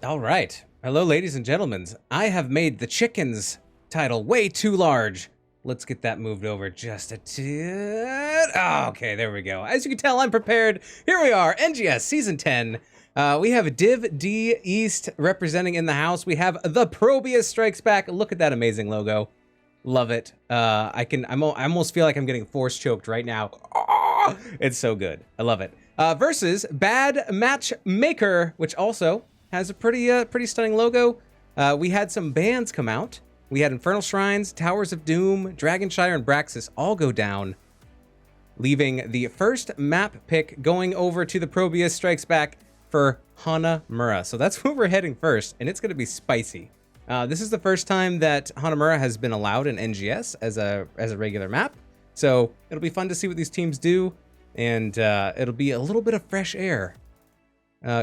All right. Hello, ladies and gentlemen. I have made the chickens title way too large. Let's get that moved over just a tad. Oh, okay, there we go. As you can tell, I'm prepared. Here we are, NGS Season 10. We have Div D East representing in the house. We have the ProBUs Strikes Back. Look at that amazing logo. Love it. I almost feel like I'm getting force choked right now. Oh, it's so good. I love it. Versus Bad Matchmaker, which also has a pretty stunning logo. We had some bands come out. We had Infernal Shrines, Towers of Doom, Dragonshire, and Braxis all go down, leaving the first map pick going over to the ProBUs Strikes Back for Hanamura. So that's where we're heading first, and it's going to be spicy. This is the first time that Hanamura has been allowed in NGS as a regular map, so it'll be fun to see what these teams do, and it'll be a little bit of fresh air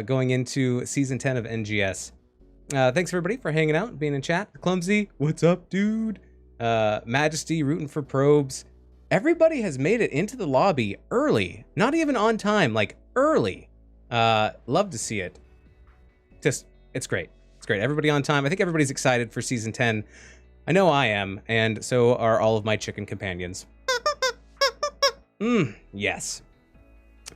going into Season 10 of NGS. Thanks everybody for hanging out and being in chat. Clumsy, what's up, dude? Majesty, rooting for probes. Everybody has made it into the lobby early, not even on time, like early. Love to see it. Just, it's great. It's great. Everybody on time. I think everybody's excited for Season 10. I know I am, and so are all of my chicken companions. Yes.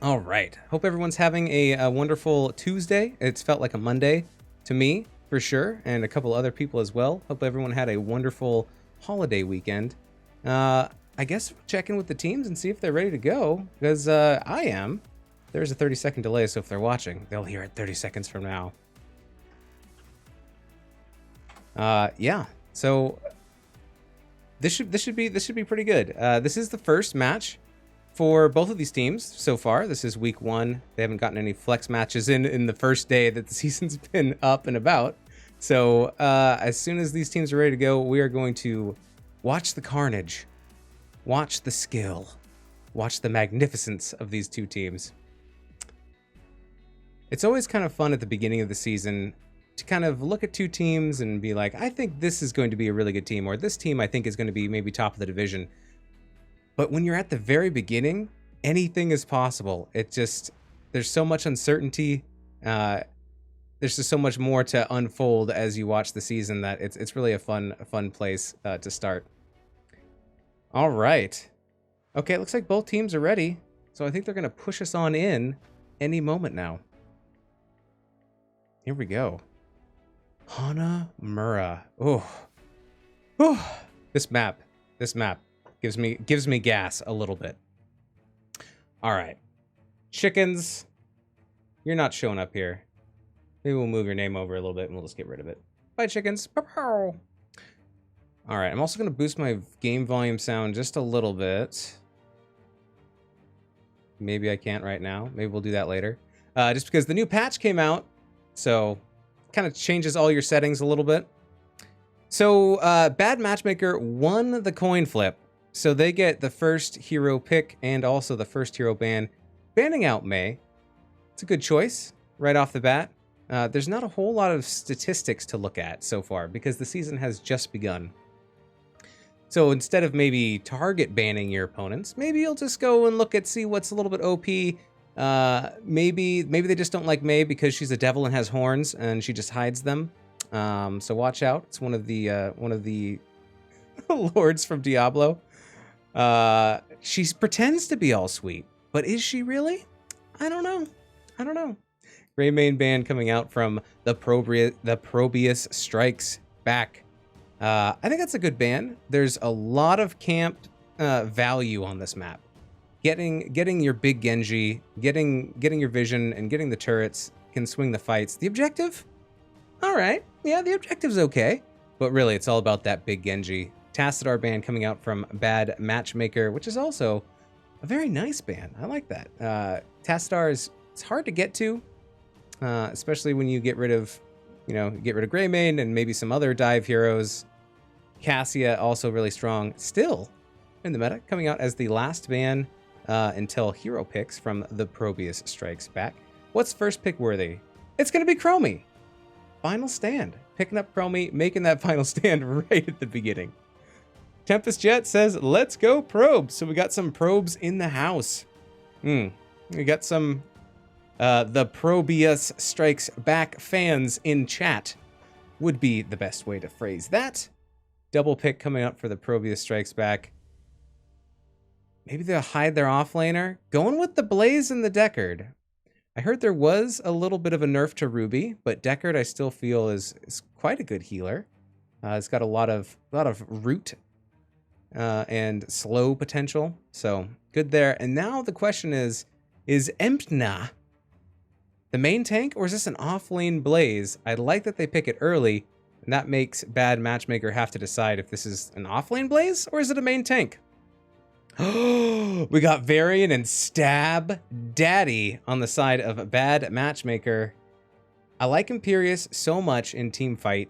All right. Hope everyone's having a wonderful Tuesday. It's felt like a Monday to me, for sure, and a couple other people as well. Hope everyone had a wonderful holiday weekend. I guess check in with the teams and see if they're ready to go, because I am. There's a 30-second delay, so if they're watching, they'll hear it 30 seconds from now. Yeah. So this should be pretty good. This is the first match for both of these teams so far. This is week 1. They haven't gotten any flex matches in the first day that the season's been up and about. So as soon as these teams are ready to go, we are going to watch the carnage, watch the skill, watch the magnificence of these two teams. It's always kind of fun at the beginning of the season to kind of look at two teams and be like, I think this is going to be a really good team, or this team I think is going to be maybe top of the division. But when you're at the very beginning, anything is possible. There's so much uncertainty. There's just so much more to unfold as you watch the season that it's really a fun place to start. All right. Okay, it looks like both teams are ready. So I think they're going to push us on in any moment now. Here we go. Hanamura. Oh. This map gives me gas a little bit. All right. Chickens, you're not showing up here. Maybe we'll move your name over a little bit and we'll just get rid of it. Bye, chickens. All right, I'm also going to boost my game volume sound just a little bit. Maybe I can't right now. Maybe we'll do that later. Just because the new patch came out, so kind of changes all your settings a little bit. So Bad Matchmaker won the coin flip, so they get the first hero pick and also the first hero ban. Banning out May. It's a good choice right off the bat. There's not a whole lot of statistics to look at so far because the season has just begun. So instead of maybe target banning your opponents, maybe you'll just go and see what's a little bit OP. Maybe they just don't like May because she's a devil and has horns and she just hides them. So watch out. It's one of the lords from Diablo. She pretends to be all sweet, but is she really? I don't know. Gray main ban coming out from the ProBUs Strikes Back. I think that's a good ban. There's a lot of camp value on this map. Getting your big Genji, getting your vision, and getting the turrets can swing the fights. The objective? All right. Yeah, the objective's okay. But really, it's all about that big Genji. Tassadar ban coming out from Bad Matchmaker, which is also a very nice ban. I like that. Tassadar it's hard to get to, especially when you get rid of Greymane and maybe some other dive heroes. Cassia also really strong. Still in the meta, coming out as the last ban until hero picks from the ProBUs Strikes Back. What's first pick worthy? It's going to be Chromie. Final stand. Picking up Chromie, making that final stand right at the beginning. Tempest Jet says, let's go probes. So we got some probes in the house. We got some the ProBUs Strikes Back fans in chat would be the best way to phrase that. Double pick coming up for the ProBUs Strikes Back. Maybe they'll hide their offlaner. Going with the Blaze and the Deckard. I heard there was a little bit of a nerf to Ruby, but Deckard I still feel is quite a good healer. It's got a lot of root and slow potential, so good there. And now the question is Empna the main tank, or is this an off-lane Blaze? I like that they pick it early, and that makes Bad Matchmaker have to decide if this is an off-lane Blaze, or is it a main tank? We got Varian and Stab Daddy on the side of Bad Matchmaker. I like Imperius so much in Teamfight.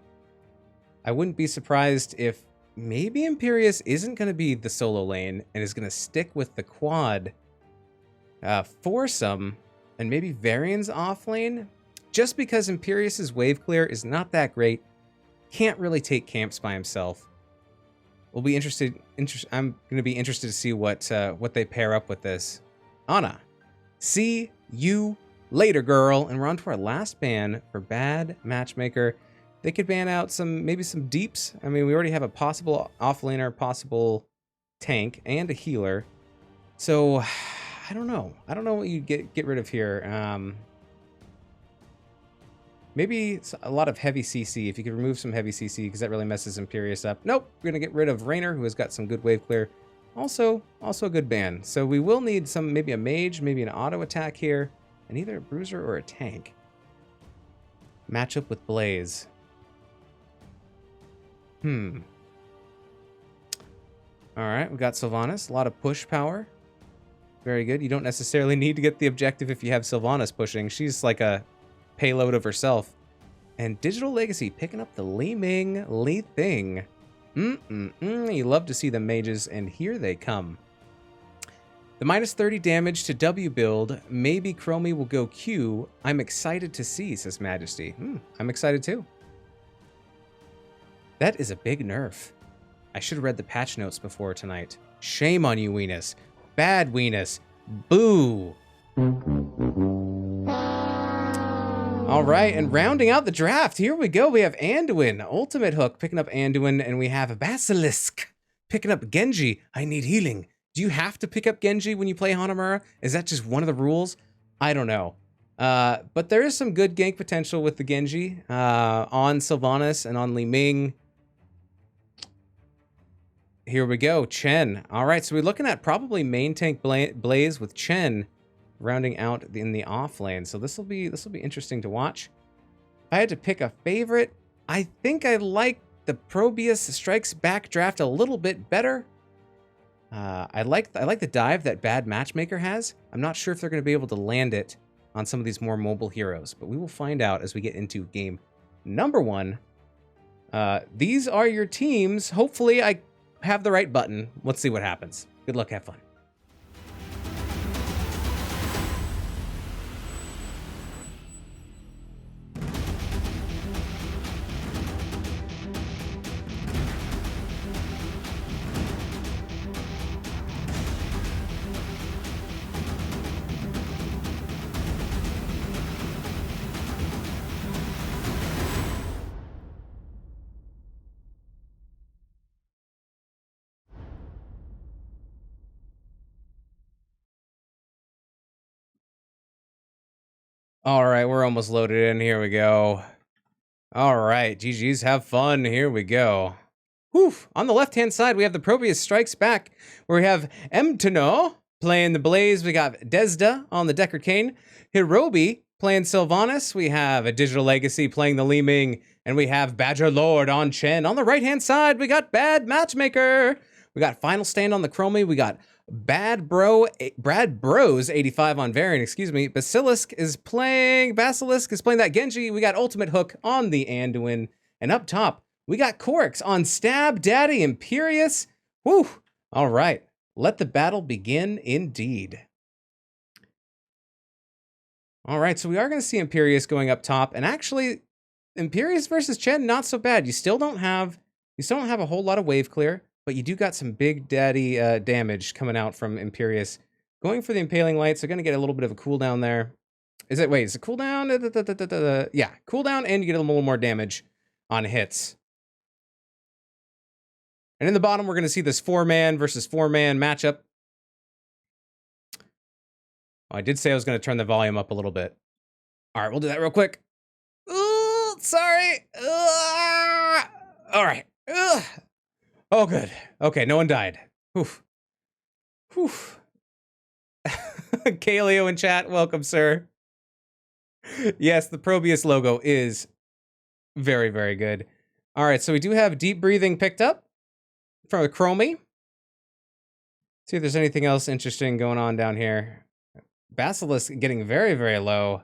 I wouldn't be surprised if maybe Imperius isn't going to be the solo lane and is going to stick with the quad foursome, and maybe Varian's off lane, just because Imperius's wave clear is not that great. Can't really take camps by himself. We'll be interested. I'm going to be interested to see what they pair up with this. Anna, see you later, girl. And we're on to our last ban for Bad Matchmaker. They could ban out maybe some deeps. I mean, we already have a possible offlaner, possible tank, and a healer. So I don't know. I don't know what you get rid of here. Maybe a lot of heavy CC, if you could remove some heavy CC, because that really messes Imperius up. Nope, we're going to get rid of Raynor, who has got some good wave clear. Also a good ban. So we will need maybe a mage, maybe an auto attack here, and either a bruiser or a tank. Match up with Blaze. Alright, we got Sylvanas, a lot of push power. Very good. You don't necessarily need to get the objective if you have Sylvanas pushing. She's like a payload of herself. And Digital Legacy picking up the Li Ming Li Thing. You love to see the mages, and here they come. The minus 30 damage to W build. Maybe Chromie will go Q. I'm excited to see, says Majesty. I'm excited too. That is a big nerf. I should have read the patch notes before tonight. Shame on you, Weenus. Bad Weenus. Boo. All right, and rounding out the draft, here we go. We have Anduin, Ultimate Hook, picking up Anduin, and we have Basilisk picking up Genji. I need healing. Do you have to pick up Genji when you play Hanamura? Is that just one of the rules? I don't know. But there is some good gank potential with the Genji on Sylvanas and on Li Ming. Here we go, Chen. All right, so we're looking at probably main tank Blaze with Chen rounding out in the off lane. So this will be interesting to watch. If I had to pick a favorite, I think I like the ProBUs Strikes Back draft a little bit better. I like the dive that Bad Matchmaker has. I'm not sure if they're going to be able to land it on some of these more mobile heroes, but we will find out as we get into game number 1. These are your teams. Hopefully I have the right button. Let's see what happens. Good luck, have fun. All right, we're almost loaded in. Here we go. All right, GG's, have fun. Here we go. Whew. On the left-hand side, we have the ProBUs Strikes Back, where we have Emtano playing the Blaze. We got Desda on the Deckard Cain. Hirobi playing Sylvanas. We have a Digital Legacy playing the Li Ming. And we have Badger Lord on Chen. On the right-hand side, we got Bad Matchmaker. We got Final Stand on the Chromie. We got Brad Bros 85 on Varian, excuse me. Basilisk is playing that Genji. We got Ultimate Hook on the Anduin. And up top, we got Corix on Stab Daddy Imperius. Whew. All right. Let the battle begin indeed. All right, so we are going to see Imperius going up top. And actually, Imperius versus Chen, not so bad. You still don't have a whole lot of wave clear, but you do got some big daddy damage coming out from Imperius. Going for the Impaling Lights, they're going to get a little bit of a cooldown there. Is it, wait, is it cooldown? Yeah, cooldown, and you get a little more damage on hits. And in the bottom, we're going to see this 4-man versus 4-man matchup. Oh, I did say I was going to turn the volume up a little bit. All right, we'll do that real quick. Ooh, sorry. All right. Oh, good. Okay, no one died. Oof. Oof. Kaleo in chat, welcome, sir. Yes, the ProBUs logo is very, very good. All right, so we do have deep breathing picked up from a Chromie. See if there's anything else interesting going on down here. Basilisk getting very, very low.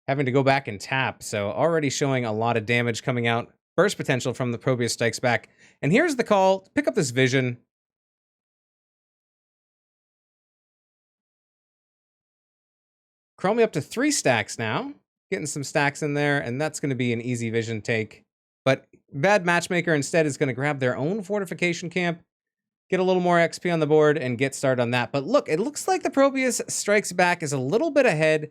Having to go back and tap, so already showing a lot of damage coming out. Burst potential from the ProBUs strikes back. And here's the call. Pick up this vision. Chromie up to 3 stacks now. Getting some stacks in there, and that's going to be an easy vision take. But Bad Matchmaker instead is going to grab their own fortification camp, get a little more XP on the board, and get started on that. But look, it looks like the ProBUs strikes back is a little bit ahead,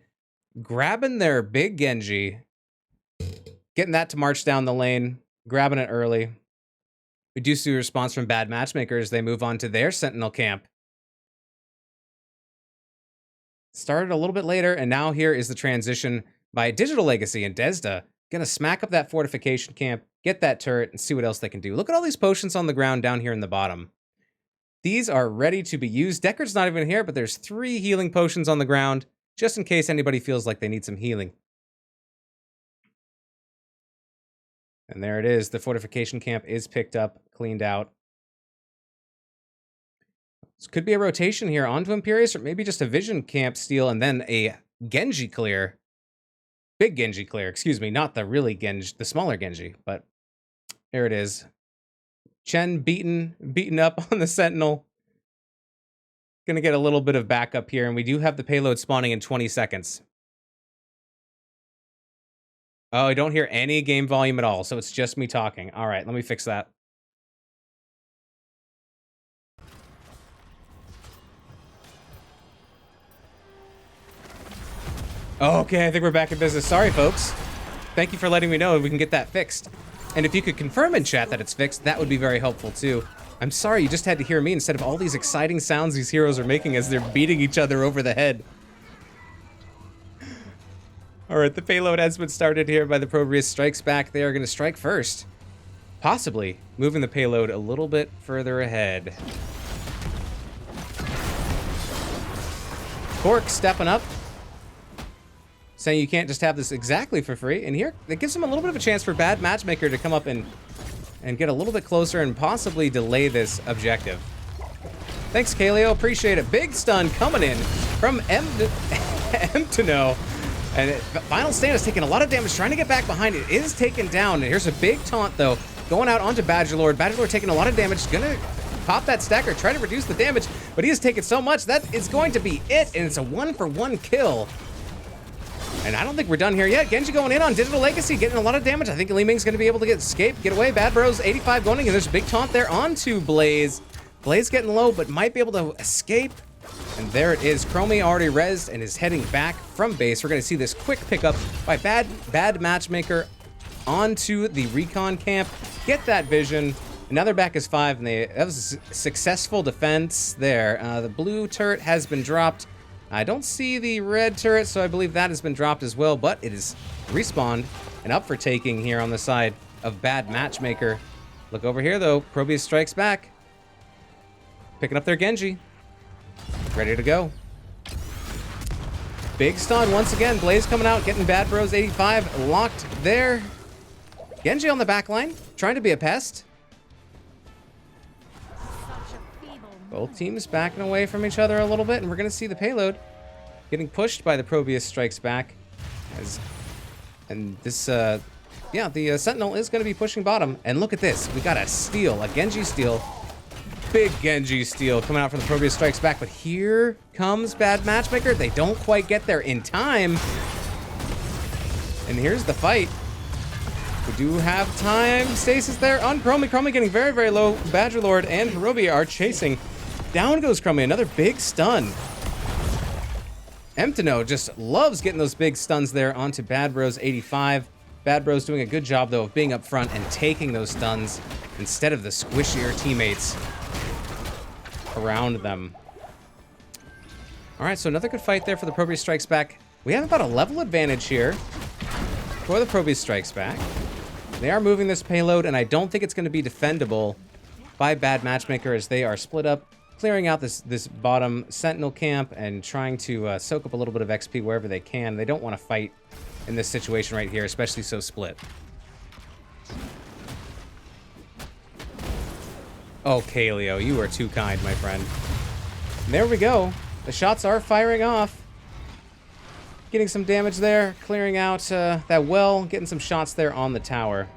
grabbing their big Genji, getting that to march down the lane, grabbing it early. We do see a response from Bad Matchmaker as they move on to their Sentinel camp. Started a little bit later, and now here is the transition by Digital Legacy and Desda. Gonna smack up that fortification camp, get that turret, and see what else they can do. Look at all these potions on the ground down here in the bottom. These are ready to be used. Deckard's not even here, but there's 3 healing potions on the ground, just in case anybody feels like they need some healing. And there it is. The fortification camp is picked up, cleaned out. This could be a rotation here onto Imperius, or maybe just a Vision camp steal and then a Genji clear. Big Genji clear, excuse me, not the really Genji, the smaller Genji, but there it is. Chen beaten up on the Sentinel. Gonna get a little bit of backup here, and we do have the payload spawning in 20 seconds. Oh, I don't hear any game volume at all, so it's just me talking. All right, let me fix that. Okay, I think we're back in business. Sorry, folks. Thank you for letting me know we can get that fixed. And if you could confirm in chat that it's fixed, that would be very helpful too. I'm sorry you just had to hear me instead of all these exciting sounds these heroes are making as they're beating each other over the head. All right, the payload has been started here by the ProBUs strikes back. They are going to strike first, possibly moving the payload a little bit further ahead. Cork stepping up, saying you can't just have this exactly for free. And here, it gives him a little bit of a chance for Bad Matchmaker to come up and get a little bit closer and possibly delay this objective. Thanks, Kaleo. Appreciate it. Big stun coming in from M to No. And Final Stand is taking a lot of damage, trying to get back behind it. Is taken down. And here's a big taunt, though, going out onto Badgerlord. Badgerlord taking a lot of damage. Gonna pop that stacker, try to reduce the damage, but he has taken so much that is going to be it. And it's a 1-for-1 kill. And I don't think we're done here yet. Genji going in on Digital Legacy, getting a lot of damage. I think Li Ming's going to be able to get away. Bad Bros, 85 going in, and there's a big taunt there onto Blaze. Blaze getting low, but might be able to escape. And there it is. Chromie already rezzed and is heading back from base. We're going to see this quick pickup by Bad Matchmaker onto the recon camp. Get that vision. And now they're back as 5, and that was a successful defense there. The blue turret has been dropped. I don't see the red turret, so I believe that has been dropped as well, but it is respawned and up for taking here on the side of Bad Matchmaker. Look over here, though. ProBUs strikes back. Picking up their Genji. Ready to go. Big stun once again. Blaze coming out, getting Bad Bros 85 locked there. Genji on the back line, trying to be a pest. Both teams backing away from each other a little bit, and we're going to see the payload getting pushed by the ProBUs strikes back. And this, yeah, the Sentinel is going to be pushing bottom. And look at this. We got a steal, a Genji steal. Big Genji steal coming out from the ProBUs strikes back. But here comes Bad Matchmaker. They don't quite get there in time. And here's the fight. We do have time. Stasis there on Chromie. Chromie getting very, very low. Badgerlord and Hirobi are chasing. Down goes Chromie. Another big stun. Emtino just loves getting those big stuns there onto Bad Bros 85. Bad Bros doing a good job, though, of being up front and taking those stuns instead of the squishier teammates around them. All right, so another good fight there for the ProBUs Strikes Back. We have about a level advantage here for the ProBUs Strikes Back. They are moving this payload, and I don't think it's going to be defendable by Bad Matchmaker as they are split up, clearing out this bottom Sentinel camp and trying to soak up a little bit of XP wherever they can. They don't want to fight in this situation right here, especially so split. Oh, Kaleo, you are too kind, my friend. And there we go. The shots are firing off. Getting some damage there, clearing out that well, getting some shots there on the tower.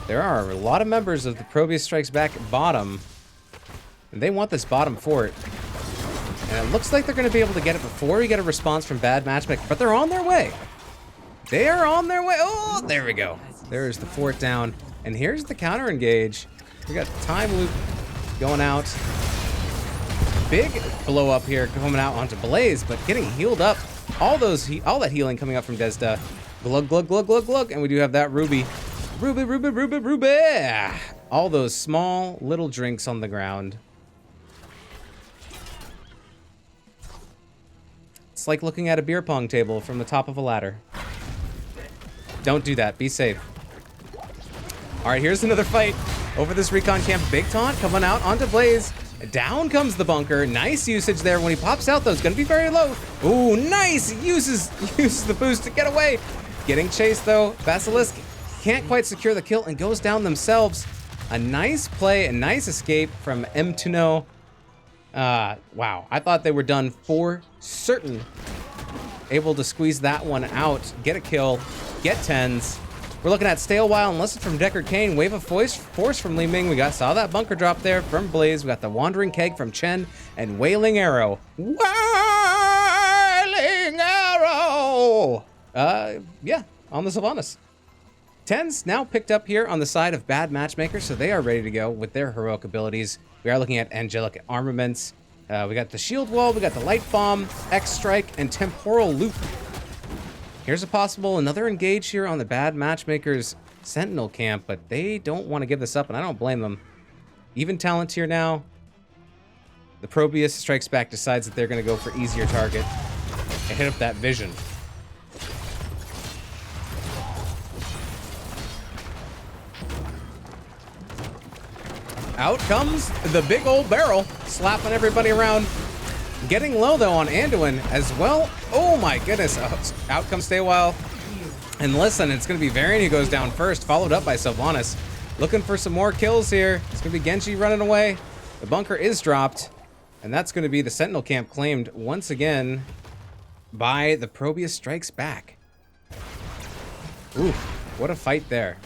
There are a lot of members of the ProBUs Strikes Back bottom, and they want this bottom fort. And it looks like they're going to be able to get it before we get a response from Bad Matchmaker, but they're on their way. They are on their way. Oh, there we go. There's the fort down. And here's the counter engage. We got Time Loop going out. Big blow up here coming out onto Blaze, but getting healed up. All that healing coming up from Desda. Glug, glug, glug, glug, glug. And we do have that Ruby. Ruby, Ruby, Ruby, Ruby. All those small little drinks on the ground. It's like looking at a beer pong table from the top of a ladder. Don't do that. Be safe. All right, here's another fight over this recon camp. Big taunt coming out onto Blaze. Down comes the bunker. Nice usage there. When he pops out, though, it's going to be very low. Ooh, nice. Uses the boost to get away. Getting chased, though. Basilisk can't quite secure the kill and goes down themselves. A nice play, a nice escape from Emtino. Wow, I thought they were done for certain. Able to squeeze that one out, get a kill, get 10s. We're looking at Stay a While and Listen from Deckard Cain. Wave of Force from Li Ming. Saw that bunker drop there from Blaze. We got the Wandering Keg from Chen and Wailing Arrow. Wailing Arrow! Yeah, on the Sylvanas. 10s now picked up here on the side of Bad Matchmaker, so they are ready to go with their heroic abilities. We are looking at angelic armaments. We got the shield wall, we got the light bomb, X strike, and temporal loop. Here's a possible another engage here on the Bad Matchmaker's Sentinel camp, but they don't want to give this up, and I don't blame them. Even talent here now. The ProBUs Strikes Back decides that they're going to go for easier target and hit up that vision. Out comes the big old barrel, slapping everybody around. Getting low, though, on Anduin as well. Oh, my goodness. Out comes Stay a While. And listen, it's going to be Varian who goes down first, followed up by Sylvanas. Looking for some more kills here. It's going to be Genji running away. The bunker is dropped. And that's going to be the Sentinel camp claimed once again by the ProBUs Strikes Back. Ooh, what a fight there.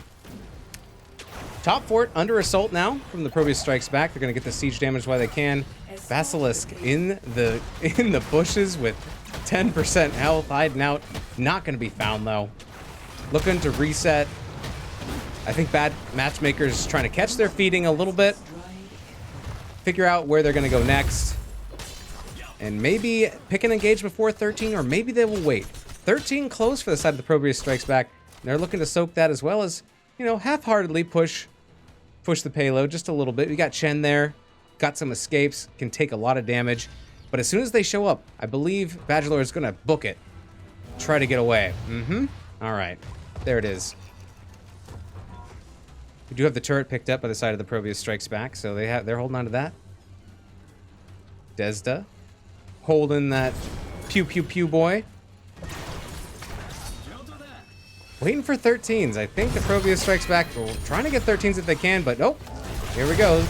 Top fort under assault now from the ProBUs Strikes Back. They're going to get the siege damage while they can. Basilisk in the bushes with 10% health, hiding out. Not going to be found, though. Looking to reset. I think Bad Matchmaker's trying to catch their feeding a little bit. Figure out where they're going to go next. And maybe pick an engage before 13, or maybe they will wait. 13 close for the side of the ProBUs Strikes Back. They're looking to soak that as well as, you know, half-heartedly push the payload just a little bit. We got Chen there. Got some escapes, can take a lot of damage. But as soon as they show up, I believe Badgelord is going to book it. Try to get away. All right. There it is. We do have the turret picked up by the side of the ProBUs Strikes Back, so they're holding on to that. Desda holding that pew pew pew boy. Waiting for 13s. I think the ProBUs Strikes Back will trying to get 13s if they can, but nope. Here we go.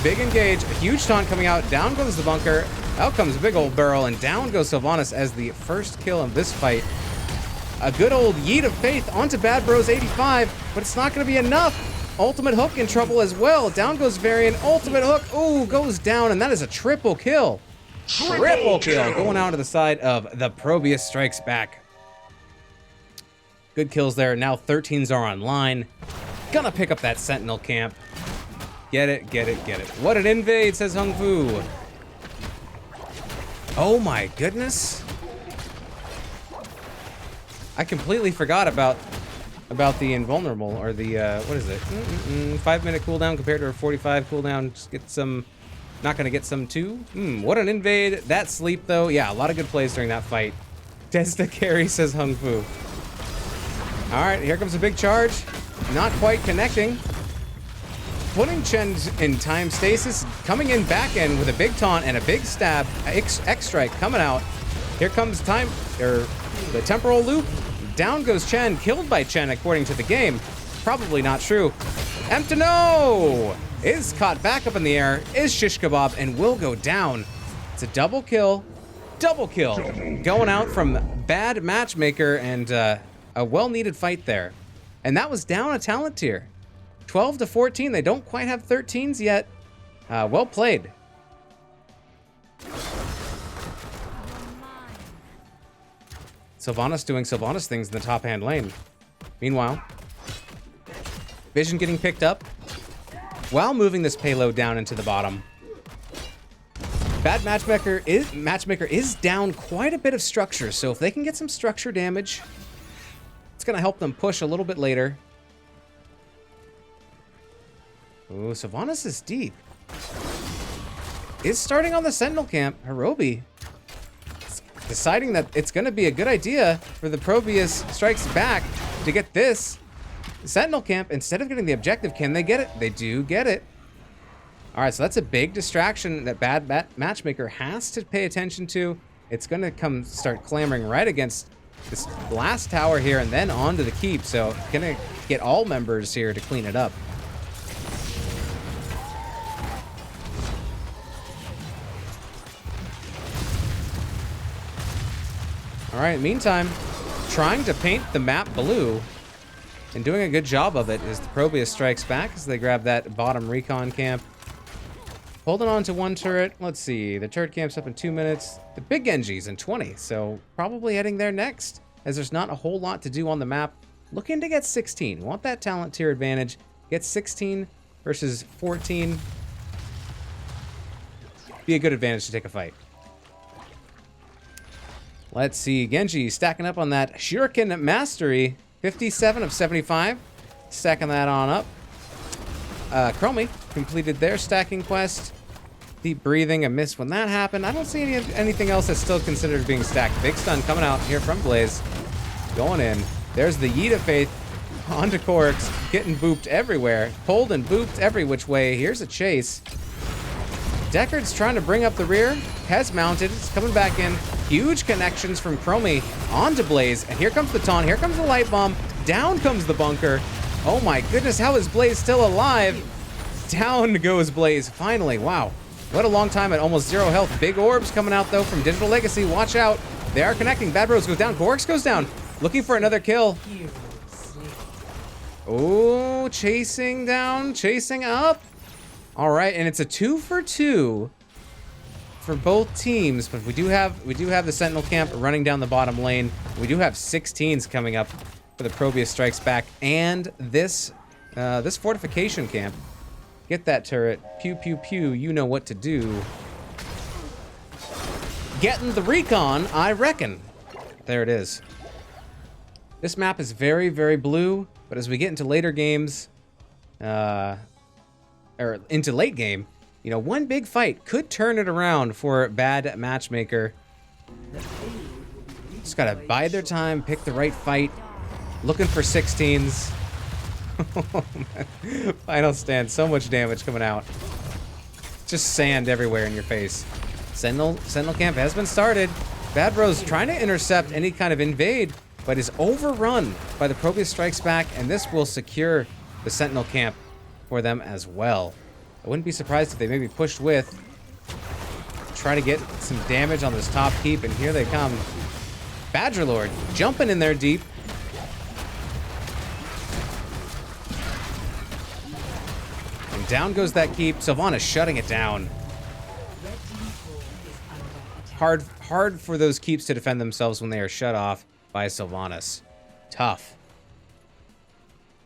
Big engage, a huge taunt coming out. Down goes the bunker. Out comes a big old barrel, and down goes Sylvanas as the first kill of this fight. A good old yeet of faith onto Bad Bros 85, but it's not going to be enough. Ultimate hook in trouble as well. Down goes Varian. Ultimate hook, ooh, goes down, and that is a triple kill. Triple kill going out to the side of the ProBUs Strikes Back. Good kills there. Now 13s are online. Gonna pick up that Sentinel camp. Get it, get it, get it. What an invade, says Hung Fu. Oh my goodness. I completely forgot about the invulnerable, or the, what is it? 5-minute cooldown compared to a 45 cooldown. Just get some, not gonna get some too. What an invade. That sleep though. Yeah, a lot of good plays during that fight. Testa carry, says Hung Fu. All right, here comes a big charge. Not quite connecting. Putting Chen in time stasis, coming in back end with a big taunt and a big stab. X strike coming out. Here comes time, or the temporal loop. Down goes Chen, killed by Chen according to the game. Probably not true. Emptino is caught back up in the air, is shish kebab, and will go down. It's a double kill. Double kill. Going out from Bad Matchmaker, and a well-needed fight there. And that was down a talent tier. 12 to 14. They don't quite have 13s yet. Well played. Sylvanas doing Sylvanas things in the top hand lane. Meanwhile, Vision getting picked up while moving this payload down into the bottom. Bad Matchmaker is down quite a bit of structure, so if they can get some structure damage, it's going to help them push a little bit later. Ooh, Sylvanas is deep. Is starting on the Sentinel camp. Hirobi deciding that it's going to be a good idea for the ProBUs Strikes Back to get this Sentinel camp instead of getting the objective. Can they get it? They do get it. All right, so that's a big distraction that Bad Matchmaker has to pay attention to. It's going to start clamoring right against this last tower here and then onto the keep. So going to get all members here to clean it up. All right, meantime, trying to paint the map blue and doing a good job of it is the ProBUs Strikes Back as they grab that bottom recon camp. Holding on to one turret. Let's see, the turret camp's up in 2 minutes. The big Genji's in 20, so probably heading there next, as there's not a whole lot to do on the map. Looking to get 16. Want that talent tier advantage. Get 16 versus 14. Be a good advantage to take a fight. Let's see, Genji stacking up on that Shuriken Mastery. 57 of 75. Stacking that on up. Chromie completed their stacking quest. Deep breathing, a miss when that happened. I don't see anything else that's still considered being stacked. Big stun coming out here from Blaze. Going in. There's the Yeet of Faith onto Corks. Getting booped everywhere. Pulled and booped every which way. Here's a chase. Deckard's trying to bring up the rear. Has mounted. It's coming back in. Huge connections from Chromie onto Blaze. And here comes the taunt. Here comes the light bomb. Down comes the bunker. Oh my goodness, how is Blaze still alive? Down goes Blaze, finally. Wow, what a long time at almost 0 health. Big orbs coming out though from Digital Legacy. Watch out, they are connecting. Bad Rose goes down, Gorks goes down. Looking for another kill. Oh, chasing down, chasing up. All right, and it's a 2 for 2 for both teams, but we do have the Sentinel camp running down the bottom lane. We do have 16s coming up for the ProBUs Strikes Back, and this fortification camp. Get that turret. Pew, pew, pew. You know what to do. Getting the recon, I reckon. There it is. This map is very, very blue, but as we get into later games, or into late game, you know, one big fight could turn it around for Bad Matchmaker. Just gotta bide their time, pick the right fight. Looking for 16s. Oh, man. Final stand, so much damage coming out. Just sand everywhere in your face. Sentinel camp has been started. Bad Rose trying to intercept any kind of invade, but is overrun by the ProBUs Strikes Back, and this will secure the Sentinel camp for them as well. I wouldn't be surprised if they maybe pushed with. Try to get some damage on this top keep, and here they come. Badgerlord jumping in there deep. And down goes that keep. Sylvanas shutting it down. Hard for those keeps to defend themselves when they are shut off by Sylvanas. Tough.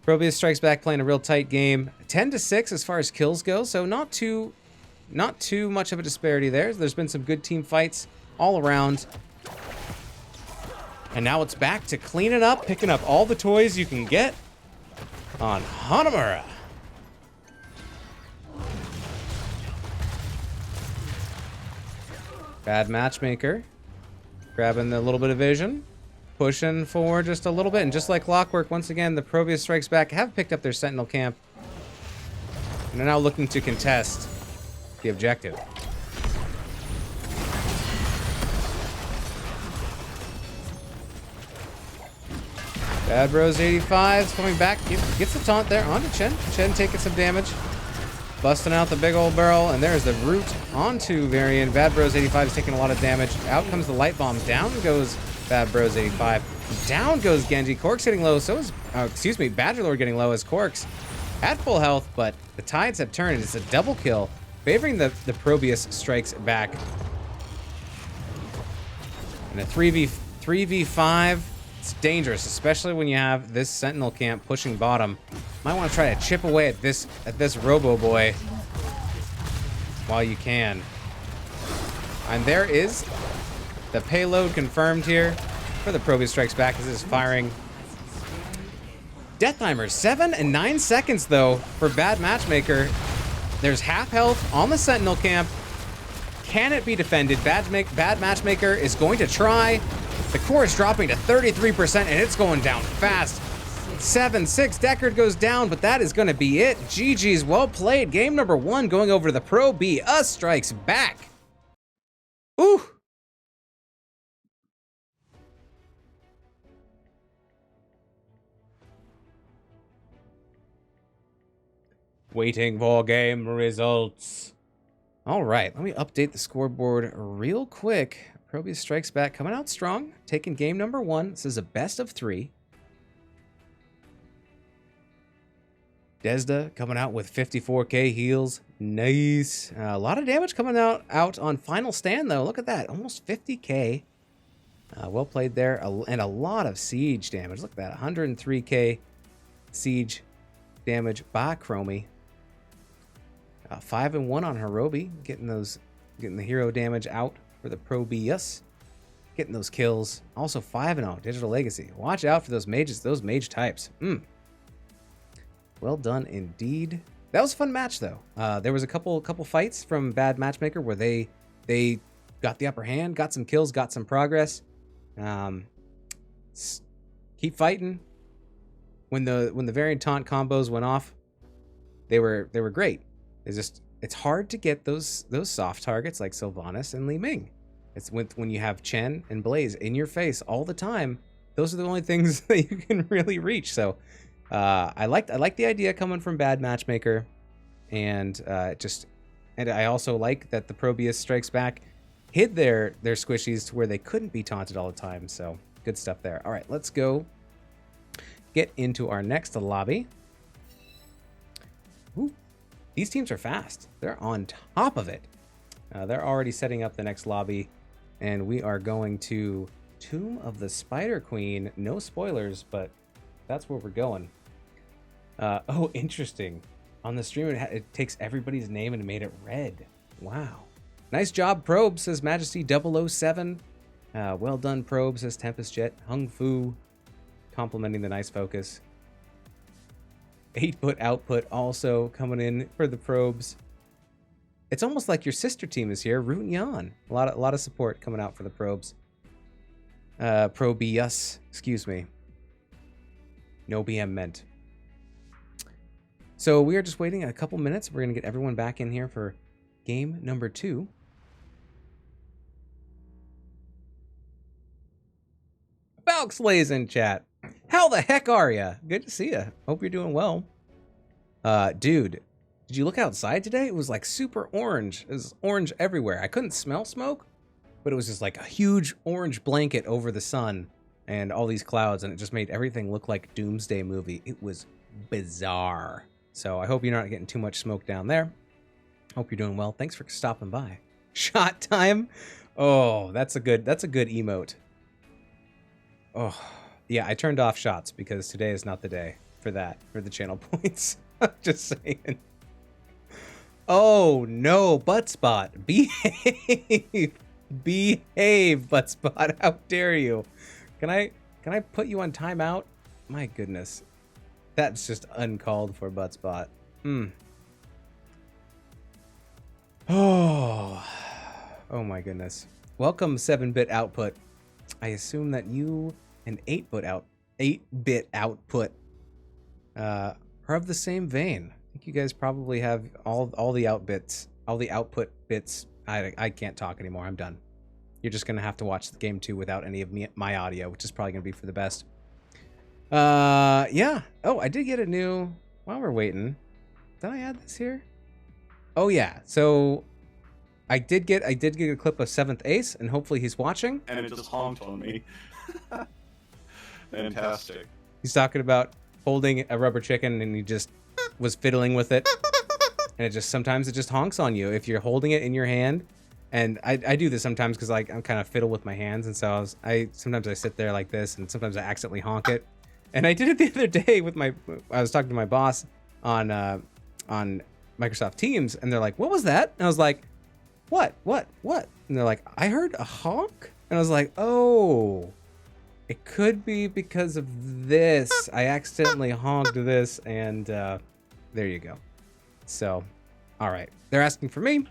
ProBUs Strikes Back playing a real tight game. 10-6 as far as kills go, so not too much of a disparity there. There's been some good team fights all around. And now it's back to cleaning up, picking up all the toys you can get on Hanamura. Bad Matchmaker. Grabbing the little bit of vision. Pushing forward just a little bit. And just like clockwork, once again, the ProBUs Strikes Back have picked up their Sentinel camp. And are now looking to contest the objective. Bad Bros 85 is coming back. Gets the taunt there onto Chen. Chen taking some damage. Busting out the big old barrel. And there's the root onto Varian. Bad Bros 85 is taking a lot of damage. Out comes the light bomb. Down goes Bad Bros 85. Down goes Genji. Cork's hitting low. So is, Badgerlord getting low as Cork's at full health. But the tides have turned. It's a double kill. Favoring the ProBUs Strikes Back. And a 3v5. It's dangerous, especially when you have this Sentinel camp pushing bottom. Might want to try to chip away at this Robo Boy while you can. And there is the payload confirmed here for the ProBUs Strikes Back. This is firing. Death timer 7 and 9 seconds though for Bad Matchmaker. There's half health on the Sentinel camp. Can it be defended? Bad Matchmaker is going to try. The core is dropping to 33%, and it's going down fast. 7-6, Deckard goes down, but that is going to be it. GG's, well played. Game number 1 going over to the ProBUs Strikes Back. Ooh. Waiting for game results. All right, let me update the scoreboard real quick. ProBUs Strikes Back coming out strong, taking game number 1. This is a best of 3. Desda coming out with 54k heals. Nice. A lot of damage coming out on Final Stand, though. Look at that. Almost 50k. Well played there. And a lot of siege damage. Look at that. 103k siege damage by Chromie. 5 and 1 on Hirobi. Getting the hero damage out for the ProBUs, getting those kills. Also 5-0 Digital Legacy. Watch out for those mages, those mage types. Well done indeed. That was a fun match though. There was a couple fights from Bad Matchmaker where they got the upper hand, got some kills, got some progress. Keep fighting. When the variant taunt combos went off, they were great. It's hard to get those soft targets like Sylvanas and Li Ming. It's when you have Chen and Blaze in your face all the time. Those are the only things that you can really reach. So I like the idea coming from Bad Matchmaker, and I also like that the ProBUs Strikes Back hid their squishies to where they couldn't be taunted all the time. So good stuff there. All right, let's go get into our next lobby. Ooh. These teams are fast. They're on top of it. They're already setting up the next lobby, and we are going to Tomb of the Spider Queen. No spoilers, but that's where we're going. Oh, interesting. On the stream, it takes everybody's name and made it red. Wow. Nice job, Probe, says Majesty 007. Well done, Probe, says Tempest Jet. Hung Fu, complimenting the nice focus. 8-foot output also coming in for the Probes. It's almost like your sister team is here, Root Yan. A lot of support coming out for the Probes. ProBUs, excuse me. No BM meant. So we are just waiting a couple minutes. We're going to get everyone back in here for game number 2. Balkslay's in chat. How the heck are ya? Good to see ya. Hope you're doing well. Dude, did you look outside today? It was like super orange. It was orange everywhere. I couldn't smell smoke, but it was just like a huge orange blanket over the sun and all these clouds, and it just made everything look like Doomsday movie. It was bizarre. So I hope you're not getting too much smoke down there. Hope you're doing well. Thanks for stopping by. Shot time. Oh, that's a good emote. Oh, yeah, I turned off shots because today is not the day for that, for the channel points. Just saying. Oh no, butt spot. Behave. Behave, Buttspot. How dare you? Can I put you on timeout? My goodness. That's just uncalled for, Buttspot. Oh my goodness. Welcome, 7-bit output. I assume that you and 8-bit output are of the same vein. I think you guys probably have all the output bits. I can't talk anymore. I'm done. You're just gonna have to watch the game too without any of my audio, which is probably gonna be for the best. Yeah. Oh, I did get a new. While we're waiting, did I add this here? Oh yeah. So I did get a clip of 7th Ace, and hopefully he's watching. And it just honked on me. Fantastic. He's talking about holding a rubber chicken, and he just was fiddling with it. And sometimes it just honks on you if you're holding it in your hand. And I do this sometimes because like I'm kind of fiddle with my hands, and so sometimes I sit there like this, and sometimes I accidentally honk it. And I did it the other day with I was talking to my boss on Microsoft Teams, and they're like, "What was that?" And I was like, "What? And they're like, "I heard a honk." And I was like, "Oh, it could be because of this. I accidentally honked this," and there you go. So, all right, they're asking for me.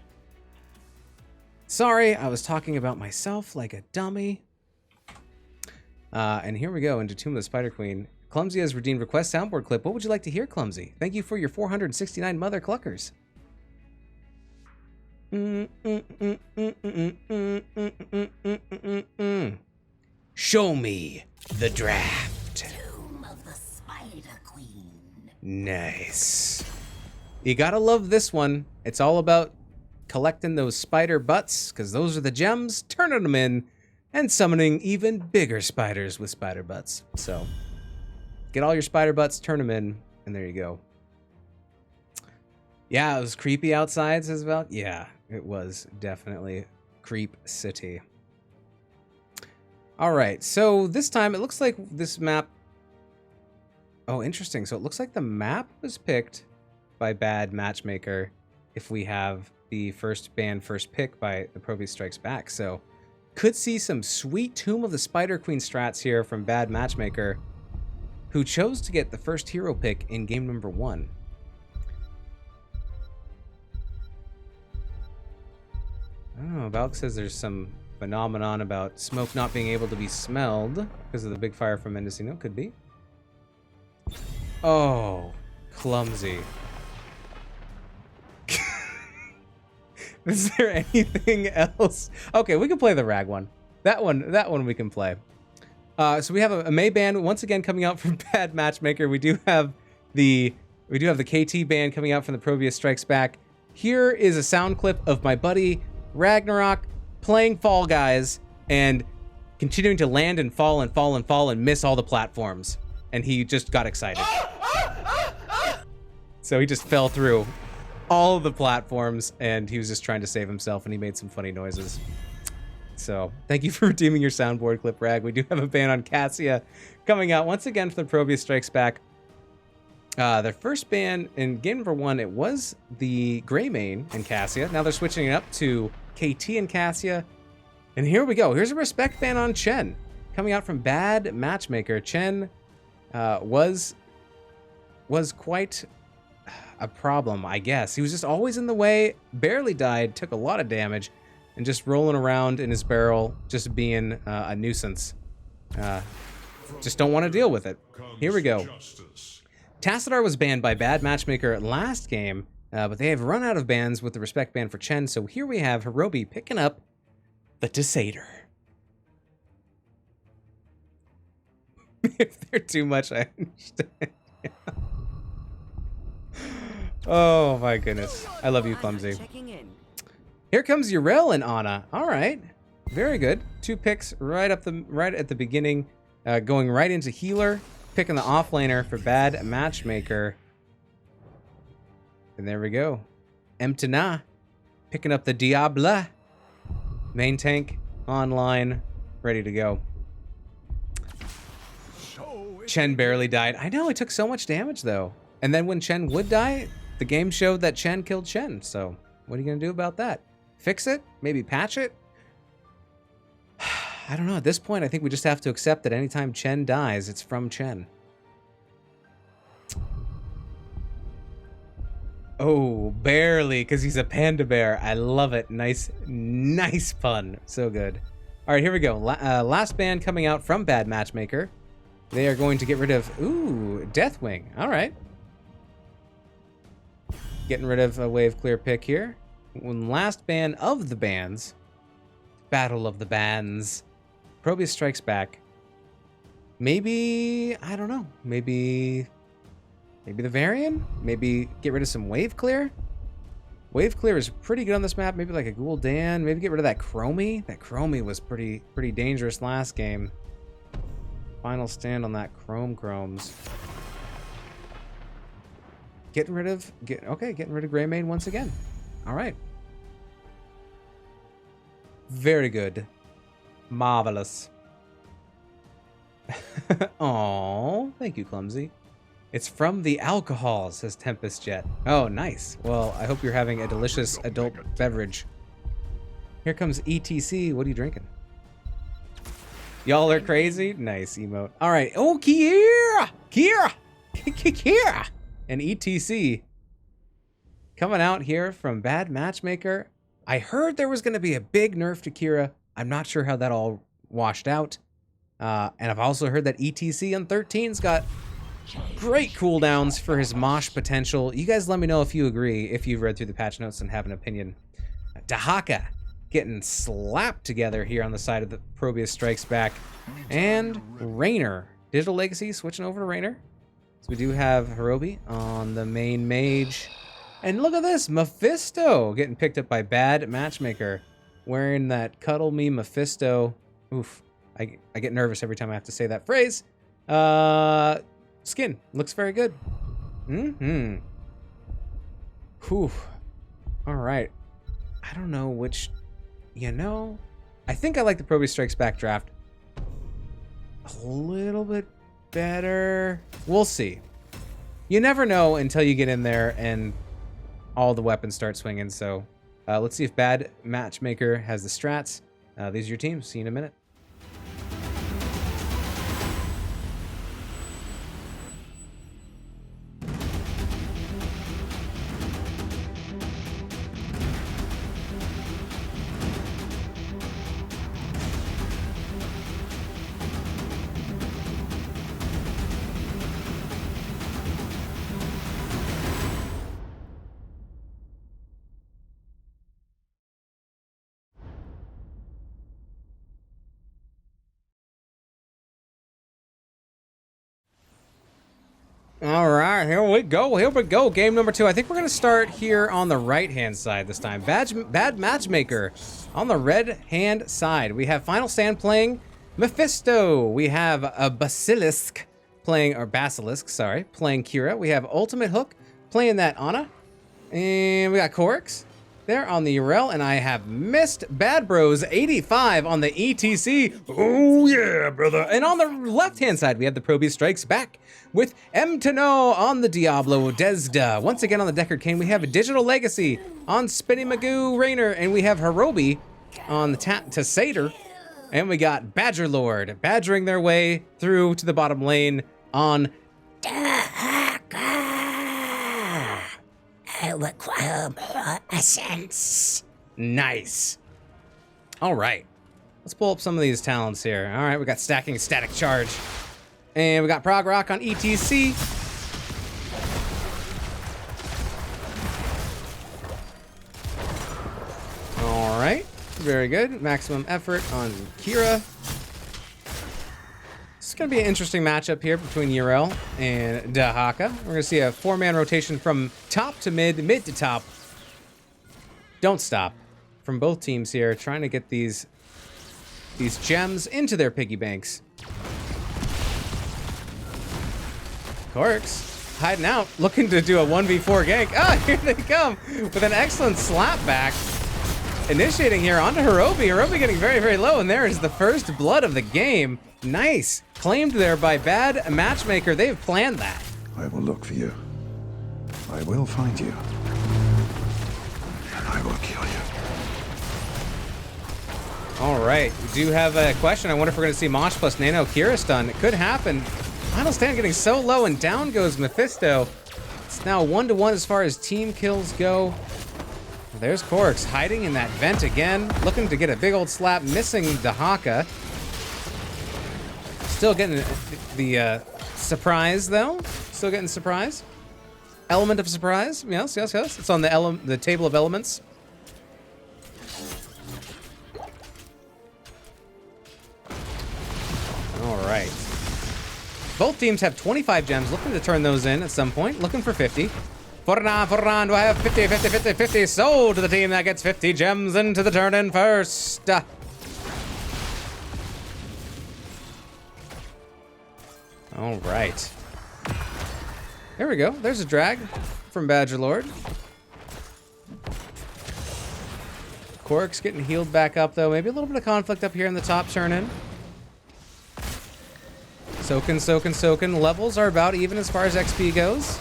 Sorry, I was talking about myself like a dummy. And here we go into Tomb of the Spider Queen. Clumsy has redeemed request soundboard clip. What would you like to hear, Clumsy? Thank you for your 469 mother cluckers. Show me the draft. Tomb of the Spider Queen. Nice. You gotta love this one. It's all about collecting those spider butts, because those are the gems, turning them in, and summoning even bigger spiders with spider butts. So, get all your spider butts, turn them in, and there you go. Yeah, it was creepy outside, says Val. Yeah, it was definitely Creep City. All right, so this time it looks like this map... Oh, interesting. So it looks like the map was picked by Bad Matchmaker if we have the first ban, first pick by the ProBUs Strikes Back. So could see some sweet Tomb of the Spider Queen strats here from Bad Matchmaker, who chose to get the first hero pick in game number 1. I don't know, Valk says there's some phenomenon about smoke not being able to be smelled because of the big fire from Mendocino. Could be. Oh, Clumsy. Is there anything else? Okay, we can play the Rag one. That one we can play. So we have a May ban once again coming out from Bad Matchmaker. We do have the KT ban coming out from the ProBUs Strikes Back. Here is a sound clip of my buddy Ragnarok playing Fall Guys and continuing to land and fall and fall and fall and miss all the platforms. And he just got excited. So he just fell through all of the platforms, and he was just trying to save himself, and he made some funny noises. So thank you for redeeming your soundboard clip, Rag. We do have a ban on Cassia coming out once again for the ProBUs Strikes Back. Their first ban in game number 1, it was the Gray Main and Cassia. Now they're switching it up to KT and Cassia. And here we go. Here's a respect ban on Chen coming out from Bad Matchmaker. Chen was quite a problem, I guess. He was just always in the way, barely died, took a lot of damage, and just rolling around in his barrel, just being a nuisance. Just don't want to deal with it. Here we go. Tassadar was banned by Bad Matchmaker last game, but they have run out of bans with the respect ban for Chen, so here we have Hirobi picking up the Desader. If they're too much, I understand. Oh my goodness. I love you, Clumsy. Here comes Yrel and Ana. All right. Very good. 2 picks right at the beginning, going right into healer, picking the offlaner for Bad Matchmaker. And there we go. Emtana picking up the Diable. Main tank online, ready to go. Chen barely died. I know, it took so much damage though. And then when Chen would die, the game showed that Chen killed Chen. So what are you going to do about that? Fix it? Maybe patch it? I don't know. At this point, I think we just have to accept that anytime Chen dies, it's from Chen. Oh, barely, because he's a panda bear. I love it. Nice, nice pun. So good. All right, here we go. Last band coming out from Bad Matchmaker. They are going to get rid of, ooh, Deathwing. All right. Getting rid of a wave clear pick here. One last band of the bands. Battle of the Bands. ProBUs strikes back. Maybe, I don't know. Maybe the Varian? Maybe get rid of some wave clear? Wave clear is pretty good on this map. Maybe like a Gul'dan. Maybe get rid of that Chromie. That Chromie was pretty dangerous last game. Final stand on that Chromes. Getting rid of Greymane once again. All right. Very good. Marvelous. Aw, thank you, Clumsy. It's from the alcohol, says Tempest Jet. Oh, nice. Well, I hope you're having a delicious adult beverage. Here comes ETC. What are you drinking? Y'all are crazy? Nice emote. All right. Oh, Kira! Kira! And ETC coming out here from Bad Matchmaker. I heard there was going to be a big nerf to Kira. I'm not sure how that all washed out. And I've also heard that ETC on 13's got great cooldowns for his mosh potential. You guys let me know if you agree, if you've read through the patch notes and have an opinion. Dahaka getting slapped together here on the side of the ProBUs Strikes Back. And Raynor. Digital Legacy switching over to Raynor. So we do have Hirobi on the main mage. And look at this, Mephisto getting picked up by Bad Matchmaker. Wearing that Cuddle Me Mephisto. Oof, I get nervous every time I have to say that phrase. Skin looks very good. Whew. All right. I don't know which, I think I like the ProBUs Strikes Back draft a little bit better. We'll see. You never know until you get in there and all the weapons start swinging. So let's see if Bad Matchmaker has the strats. These are your teams. See you in a minute. All right, here we go. Game number 2. I think we're going to start here on the right-hand side this time. Bad Matchmaker on the red-hand side. We have Final Stand playing Mephisto. We have a Basilisk playing Kira. We have Ultimate Hook playing that Ana. And we got Korix there on the Urel. And I have missed Bad Bros 85 on the ETC. Oh, yeah, brother. And on the left-hand side, we have the ProBUs Strikes Back with Mtano on the Diablo Desda. Once again on the Deckard Kane, we have a Digital Legacy on Spinny Magoo Raynor, and we have Hirobi on the Tasader. And we got Badger Lord badgering their way through to the bottom lane on Dahaka. I require more essence. Nice. All right. Let's pull up some of these talents here. All right, we got Stacking Static Charge. And we got Prog Rock on ETC. All right, very good. Maximum Effort on Kira. This is going to be an interesting matchup here between Urel and Dahaka. We're going to see a 4-man rotation from top to mid, mid to top. Don't stop from both teams here, trying to get these gems into their piggy banks. Korix hiding out, looking to do a 1v4 gank. Ah, here they come with an excellent slap back. Initiating here onto Hirobi. Hirobi getting very, very low, and there is the first blood of the game. Nice. Claimed there by Bad Matchmaker. They've planned that. I will look for you. I will find you. And I will kill you. All right, we do have a question. I wonder if we're going to see Mosh plus Nano Kira stun. It could happen. Final stand getting so low, and down goes Mephisto. It's now 1-1 as far as team kills go. There's Corks hiding in that vent again, looking to get a big old slap, missing Dahaka. Still getting the surprise, though. Still getting surprise. Element of surprise. Yes, yes, yes. It's on the table of elements. All right. Both teams have 25 gems, looking to turn those in at some point, looking for 50. Forran, do I have 50, 50, 50, 50? Sold to the team that gets 50 gems into the turn-in first. All right. There we go. There's a drag from Badger Lord. Cork's getting healed back up, though. Maybe a little bit of conflict up here in the top turn-in. Soaking, soaking, soaking. Levels are about even as far as XP goes.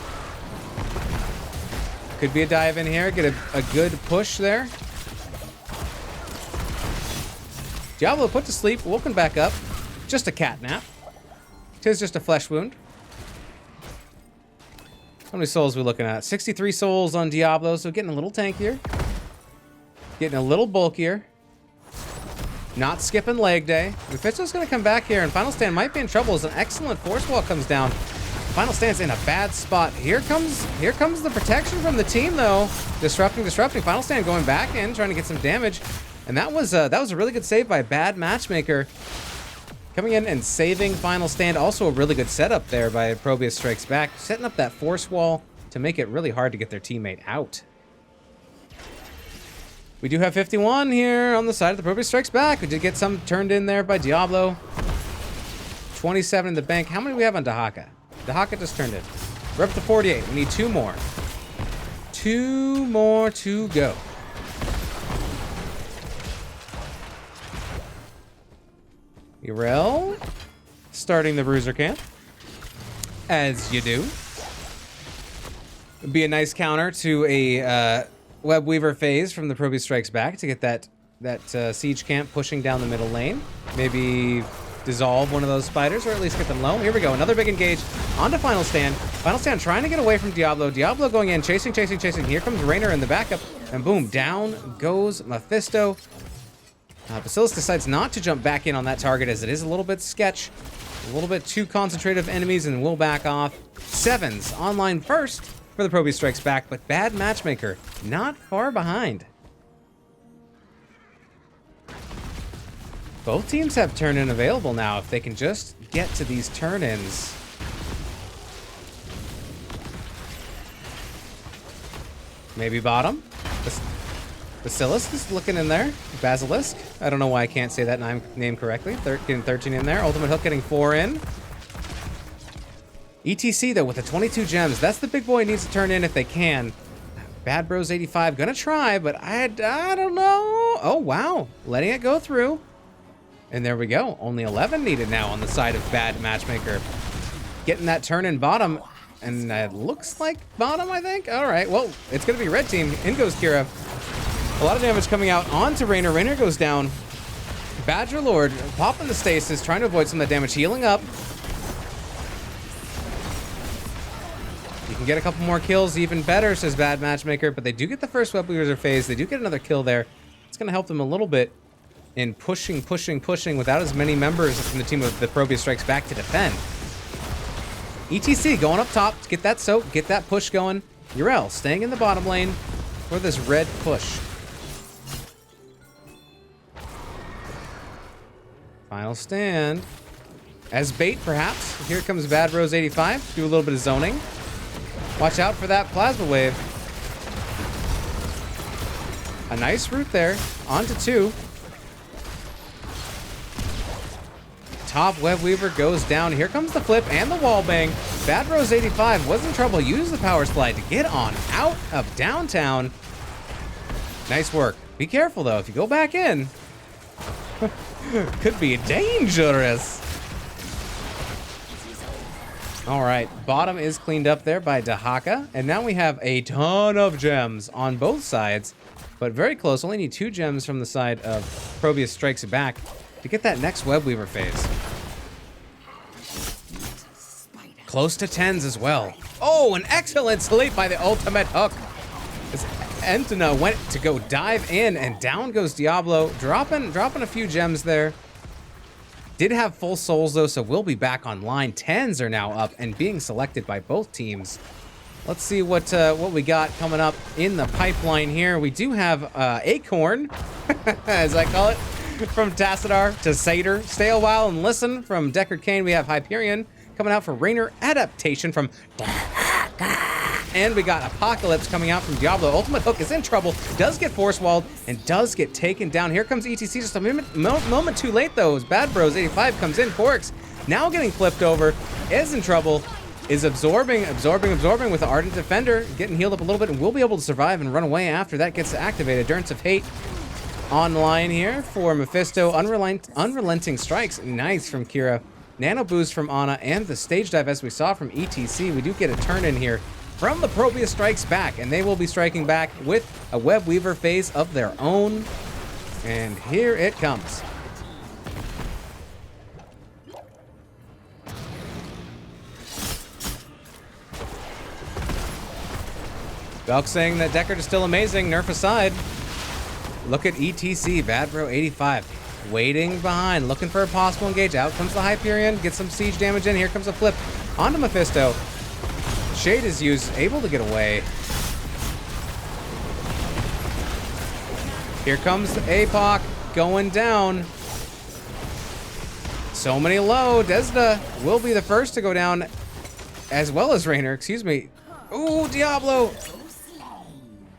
Could be a dive in here. Get a good push there. Diablo put to sleep. Woken back up. Just a cat nap. 'Tis just a flesh wound. How many souls are we looking at? 63 souls on Diablo, so getting a little tankier. Getting a little bulkier. Not skipping leg day. Mephisto's going to come back here, and Final Stand might be in trouble as an excellent force wall comes down. Final Stand's in a bad spot. Here comes the protection from the team, though. Disrupting. Final Stand going back in, trying to get some damage. And that was a really good save by Bad Matchmaker. Coming in and saving Final Stand. Also a really good setup there by ProBUs Strikes Back. Setting up that force wall to make it really hard to get their teammate out. We do have 51 here on the side of the ProBUs Strikes Back. We did get some turned in there by Diablo. 27 in the bank. How many do we have on Dahaka? Dahaka just turned in. We're up to 48. We need 2 more. 2 more to go. Urel starting the bruiser camp. As you do. It'd be a nice counter to a Web Weaver phase from the ProBUs Strikes Back to get that siege camp pushing down the middle lane. Maybe dissolve one of those spiders, or at least get them low. Here we go, another big engage onto Final Stand. Final Stand trying to get away from Diablo. Diablo going in, chasing. Here comes Raynor in the backup, and boom, down goes Mephisto. Bacillus decides not to jump back in on that target as it is a little bit sketch. A little bit too concentrated of enemies, and will back off. Sevens online first for the ProBUs Strikes Back, but Bad Matchmaker not far behind. Both teams have turn-in available now if they can just get to these turn-ins. Maybe bottom. Bacillus is looking in there. Basilisk. I don't know why I can't say that name correctly. Getting 13 in there. Ultimate Hook getting 4 in. ETC, though, with the 22 gems. That's the big boy needs to turn in if they can. Bad Bros 85. Gonna try, but I don't know. Oh, wow. Letting it go through. And there we go. Only 11 needed now on the side of Bad Matchmaker. Getting that turn in bottom. And it looks like bottom, I think. All right. Well, it's going to be red team. In goes Kira. A lot of damage coming out onto Raynor. Raynor goes down. Badger Lord popping the stasis, trying to avoid some of that damage. Healing up. You can get a couple more kills, even better, says Bad Matchmaker. But they do get the first Web Weaver phase. They do get another kill there. It's going to help them a little bit in pushing without as many members from the team of the ProBUs Strikes Back to defend. ETC going up top to get that soak, get that push going. Urel staying in the bottom lane for this red push. Final Stand. As bait, perhaps. Here comes Bad Rose 85. Do a little bit of zoning. Watch out for that plasma wave. A nice route there. On to 2. Top Web Weaver goes down. Here comes the flip and the wall bang. Bad Rose 85 was in trouble. Use the power slide to get on out of downtown. Nice work. Be careful, though. If you go back in, could be dangerous. All right. Bottom is cleaned up there by Dahaka. And now we have a ton of gems on both sides. but very close. Only need 2 gems from the side of ProBUs Strikes Back to get that next Web Weaver phase. Close to 10s as well. Oh, an excellent sleep by the ultimate hook. As Entona went to go dive in, and down goes Diablo, dropping a few gems there. Did have full souls though, so we'll be back online. 10s are now up and being selected by both teams. Let's see what we got coming up in the pipeline here. We do have Acorn, as I call it, from Tassadar to Satyr. Stay a while and listen from Deckard Cain. We have Hyperion coming out for Raynor Adaptation from and we got Apocalypse coming out from Diablo. Ultimate Hook is in trouble, does get force walled, and does get taken down. Here comes ETC just a moment too late though, as Bad Bros 85 comes in. Porks now getting flipped over, is in trouble, is absorbing with the Ardent Defender, getting healed up a little bit, and will be able to survive and run away after that gets activated. Endurance of Hate online here for Mephisto. Unrelenting Strikes, nice from Kira. Nano Boost from Ana, and the stage dive as we saw from ETC. We do get a turn in here from the ProBUs Strikes Back, and they will be striking back with a Web Weaver phase of their own. And here it comes. Belk saying that Deckard is still amazing, nerf aside. Look at ETC, Bad Bro 85. Waiting behind, looking for a possible engage. Out comes the Hyperion, gets some siege damage in. Here comes a flip onto Mephisto. Shade is used, able to get away. Here comes the APOC going down. So many low. Desda will be the first to go down, as well as Raynor, excuse me. Ooh, Diablo.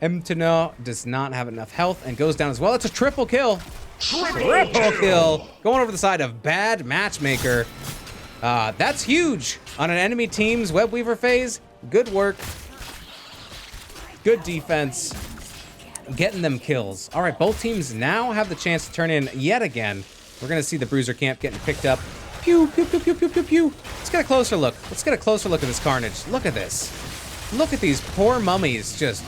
Entona does not have enough health and goes down as well. It's a triple kill. Triple kill going over the side of Bad Matchmaker. That's huge on an enemy team's Web Weaver phase. Good work. Good defense. Getting them kills. All right, both teams now have the chance to turn in yet again. We're going to see the Bruiser Camp getting picked up. Pew, pew, pew, pew, pew, pew, pew. Let's get a closer look. Let's get a closer look at this carnage. Look at this. Look at these poor mummies just,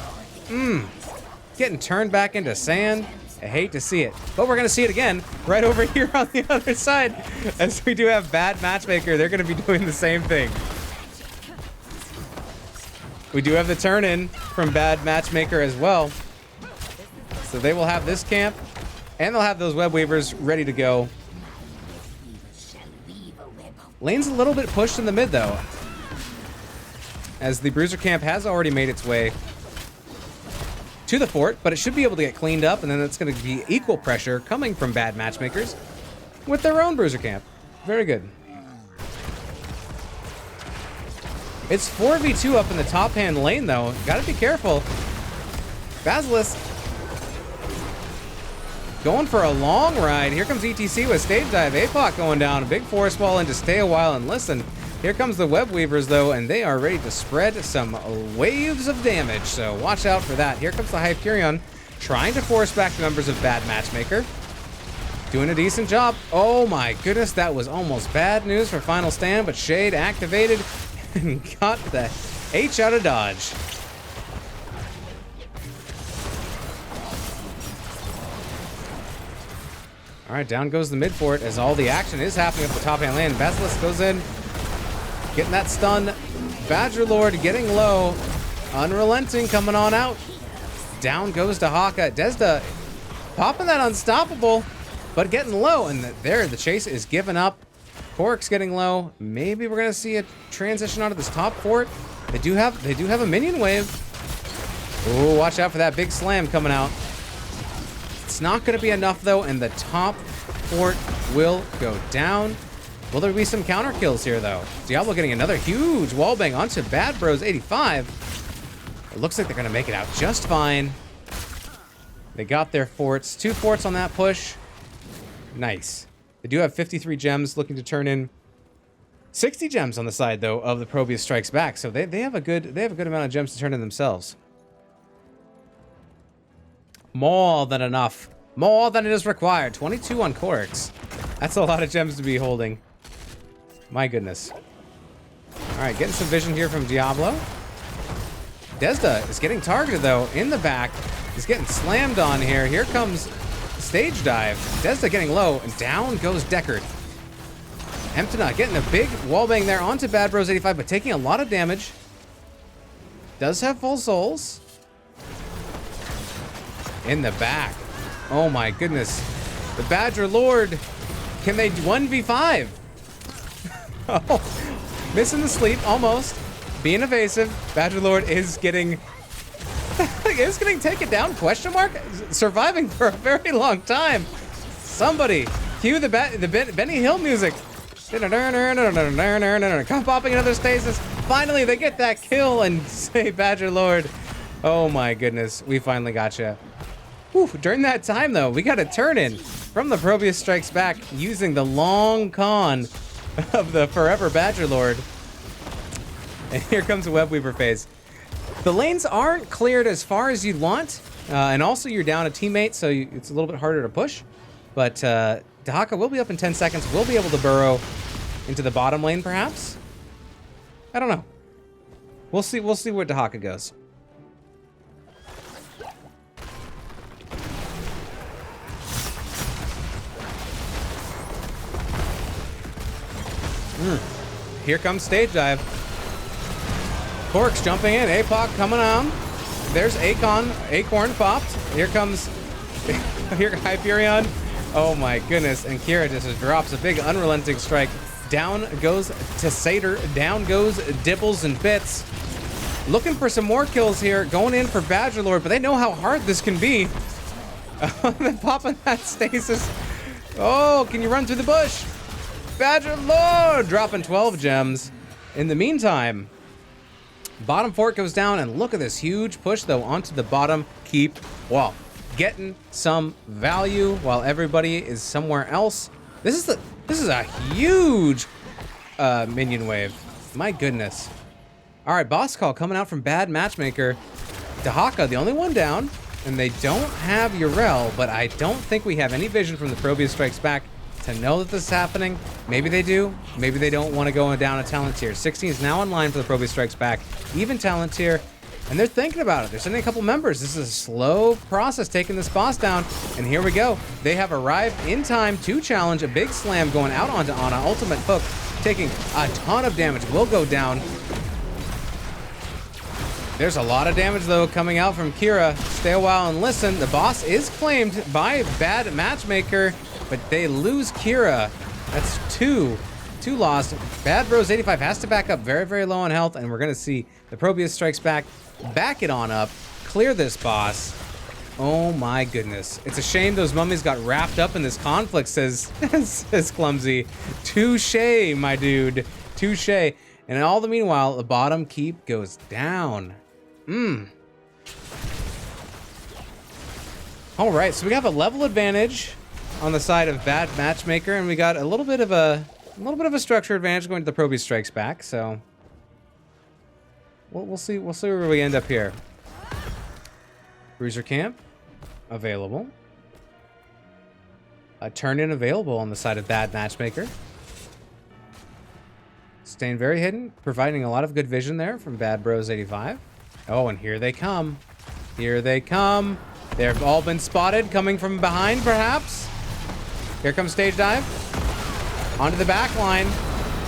getting turned back into sand. I hate to see it, but we're going to see it again right over here on the other side. As we do have Bad Matchmaker, they're going to be doing the same thing. We do have the turn in from Bad Matchmaker as well. So they will have this camp, and they'll have those Web Weavers ready to go. Lane's a little bit pushed in the mid though, as the Bruiser Camp has already made its way to the fort, but it should be able to get cleaned up, and then it's going to be equal pressure coming from Bad Matchmakers with their own Bruiser Camp. Very good. It's 4v2 up in the top hand lane though. Gotta be careful. Basilisk going for a long ride. Here comes ETC with stage dive. APOC going down. A big force wall in to stay a while and listen. Here comes the Web Weavers though, and they are ready to spread some waves of damage, so watch out for that. Here comes the Hyperion, trying to force back the members of Bad Matchmaker. Doing a decent job. Oh my goodness, that was almost bad news for Final Stand, but Shade activated and got the H out of Dodge. All right, down goes the mid fort as all the action is happening up the top hand lane. Basilisk goes in, getting that stun. Badger Lord getting low. Unrelenting coming on out. Down goes to Haka. Desda popping that unstoppable, but getting low. And there, the chase is given up. Pork's getting low. Maybe we're gonna see a transition onto this top fort. They do have a minion wave. Ooh, watch out for that big slam coming out. It's not gonna be enough though, and the top fort will go down. Will there be some counter kills here though? Diablo getting another huge wallbang onto Bad Bros 85. It looks like they're gonna make it out just fine. They got their forts. 2 forts on that push. Nice. They do have 53 gems, looking to turn in 60 gems on the side though of the ProBUs Strikes Back. So they have a good amount of gems to turn in themselves. More than enough. More than it is required. 22 on Corix. That's a lot of gems to be holding. My goodness. All right, getting some vision here from Diablo. Desda is getting targeted though in the back. He's getting slammed on here. Here comes stage dive. Desda getting low, and down goes Deckard. Emptina getting a big wallbang there onto Bad Bros 85, but taking a lot of damage. Does have full souls. In the back. Oh my goodness. The Badger Lord. Can they 1v5? Oh, missing the sleep almost. Being evasive. Badger Lord is getting taken down, question mark? Surviving for a very long time. Somebody cue the Benny Hill music. Come popping another stasis. Finally, they get that kill and say Badger Lord. Oh my goodness, we finally got you. Whew, during that time though, we got a turn in from the ProBUs Strikes Back using the long con of the Forever Badger Lord. And here comes a Webweaver phase. The lanes aren't cleared as far as you'd want, and also you're down a teammate, so it's a little bit harder to push. But Dahaka will be up in 10 seconds. We'll be able to burrow into the bottom lane, perhaps. I don't know. We'll see. We'll see where Dahaka goes. Here comes stage dive. Corks jumping in. APOC coming on. There's Acorn popped. Here comes Hyperion. Oh my goodness. And Kira just drops a big unrelenting strike. Down goes Tessator. Down goes Dibbles and Bits. Looking for some more kills here. Going in for Badger Lord, but they know how hard this can be. Popping that stasis. Oh, can you run through the bush? Badger Lord dropping 12 gems. In the meantime, bottom fort goes down, and look at this huge push though onto the bottom keep wall. Getting some value while everybody is somewhere else. This is a huge minion wave. My goodness. All right, boss call coming out from Bad Matchmaker. Dahaka, the only one down, and they don't have Yrel, but I don't think we have any vision from the ProBUs Strikes Back to know that this is happening. Maybe they do. Maybe they don't want to go down a talent tier. 16 is now online for the ProBUs Strikes Back, even talent tier, and they're thinking about it. They're sending a couple members. This is a slow process taking this boss down, and here we go. They have arrived in time to challenge a big slam going out onto Ana. Ultimate hook, taking a ton of damage, will go down. There's a lot of damage though coming out from Kira. Stay a while and listen. The boss is claimed by Bad Matchmaker, but they lose Kira. That's two lost. Bad Bros 85 has to back up very, very low on health, and we're gonna see the ProBUs Strikes Back back it on up, clear this boss. Oh my goodness. It's a shame those mummies got wrapped up in this conflict, says Clumsy. Touche, my dude. Touche. And in all the meanwhile, the bottom keep goes down. All right, so we have a level advantage on the side of Bad Matchmaker, and we got a little bit of a structure advantage going to the ProBUs Strikes Back. So we'll see where we end up here. Bruiser Camp available. A turn-in available on the side of Bad Matchmaker. Staying very hidden, providing a lot of good vision there from Bad Bros 85. Oh, and here they come. Here they come. They've all been spotted coming from behind, perhaps. Here comes stage dive. Onto the back line.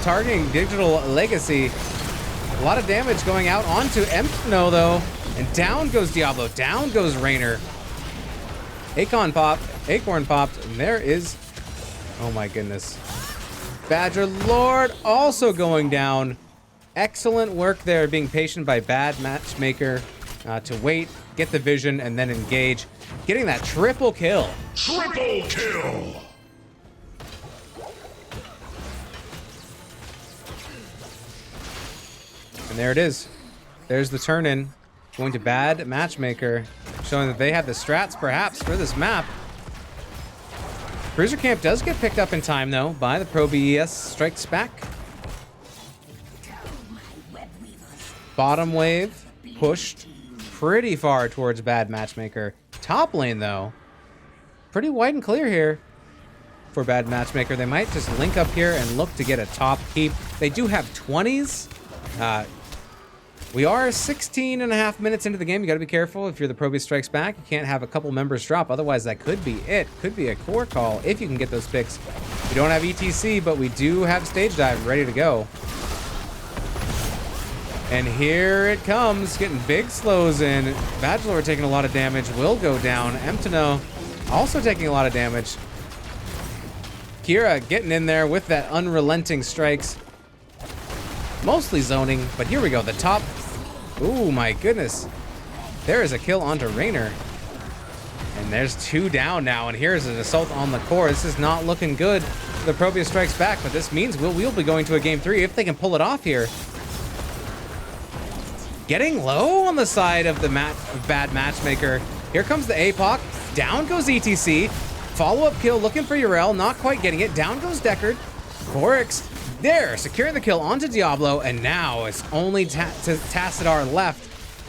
Targeting Digital Legacy. A lot of damage going out onto Empno, though. And down goes Diablo. Down goes Rainer. Acorn popped, and there is... Oh my goodness. Badger Lord also going down. Excellent work there, being patient by Bad Matchmaker to wait, get the vision, and then engage. Getting that triple kill. Triple kill! And there it is. There's the turn-in. Going to Bad Matchmaker, showing that they have the strats, perhaps, for this map. Bruiser Camp does get picked up in time, though, by the ProBUs Strikes Back. Bottom wave pushed pretty far towards Bad Matchmaker. Top lane, though, pretty wide and clear here for Bad Matchmaker. They might just link up here and look to get a top keep. They do have 20s. We are 16 and a half minutes into the game. You got to be careful if you're the ProBUs Strikes Back. You can't have a couple members drop. Otherwise, that could be it. Could be a core call if you can get those picks. We don't have ETC, but we do have Stage Dive ready to go. And here it comes, getting big slows in. Bachelor taking a lot of damage, will go down. Emtino also taking a lot of damage. Kira getting in there with that unrelenting strikes. Mostly zoning, but here we go, the top. Ooh, my goodness. There is a kill onto Raynor. And there's 2 down now, and here's an assault on the core. This is not looking good for the ProBUs Strikes Back, but this means we'll be going to a game 3 if they can pull it off here. Getting low on the side of the bad matchmaker. Here comes the APOC. Down goes ETC. Follow-up kill looking for Urel. Not quite getting it. Down goes Deckard. Corix there, securing the kill onto Diablo. And now it's only Tassadar left.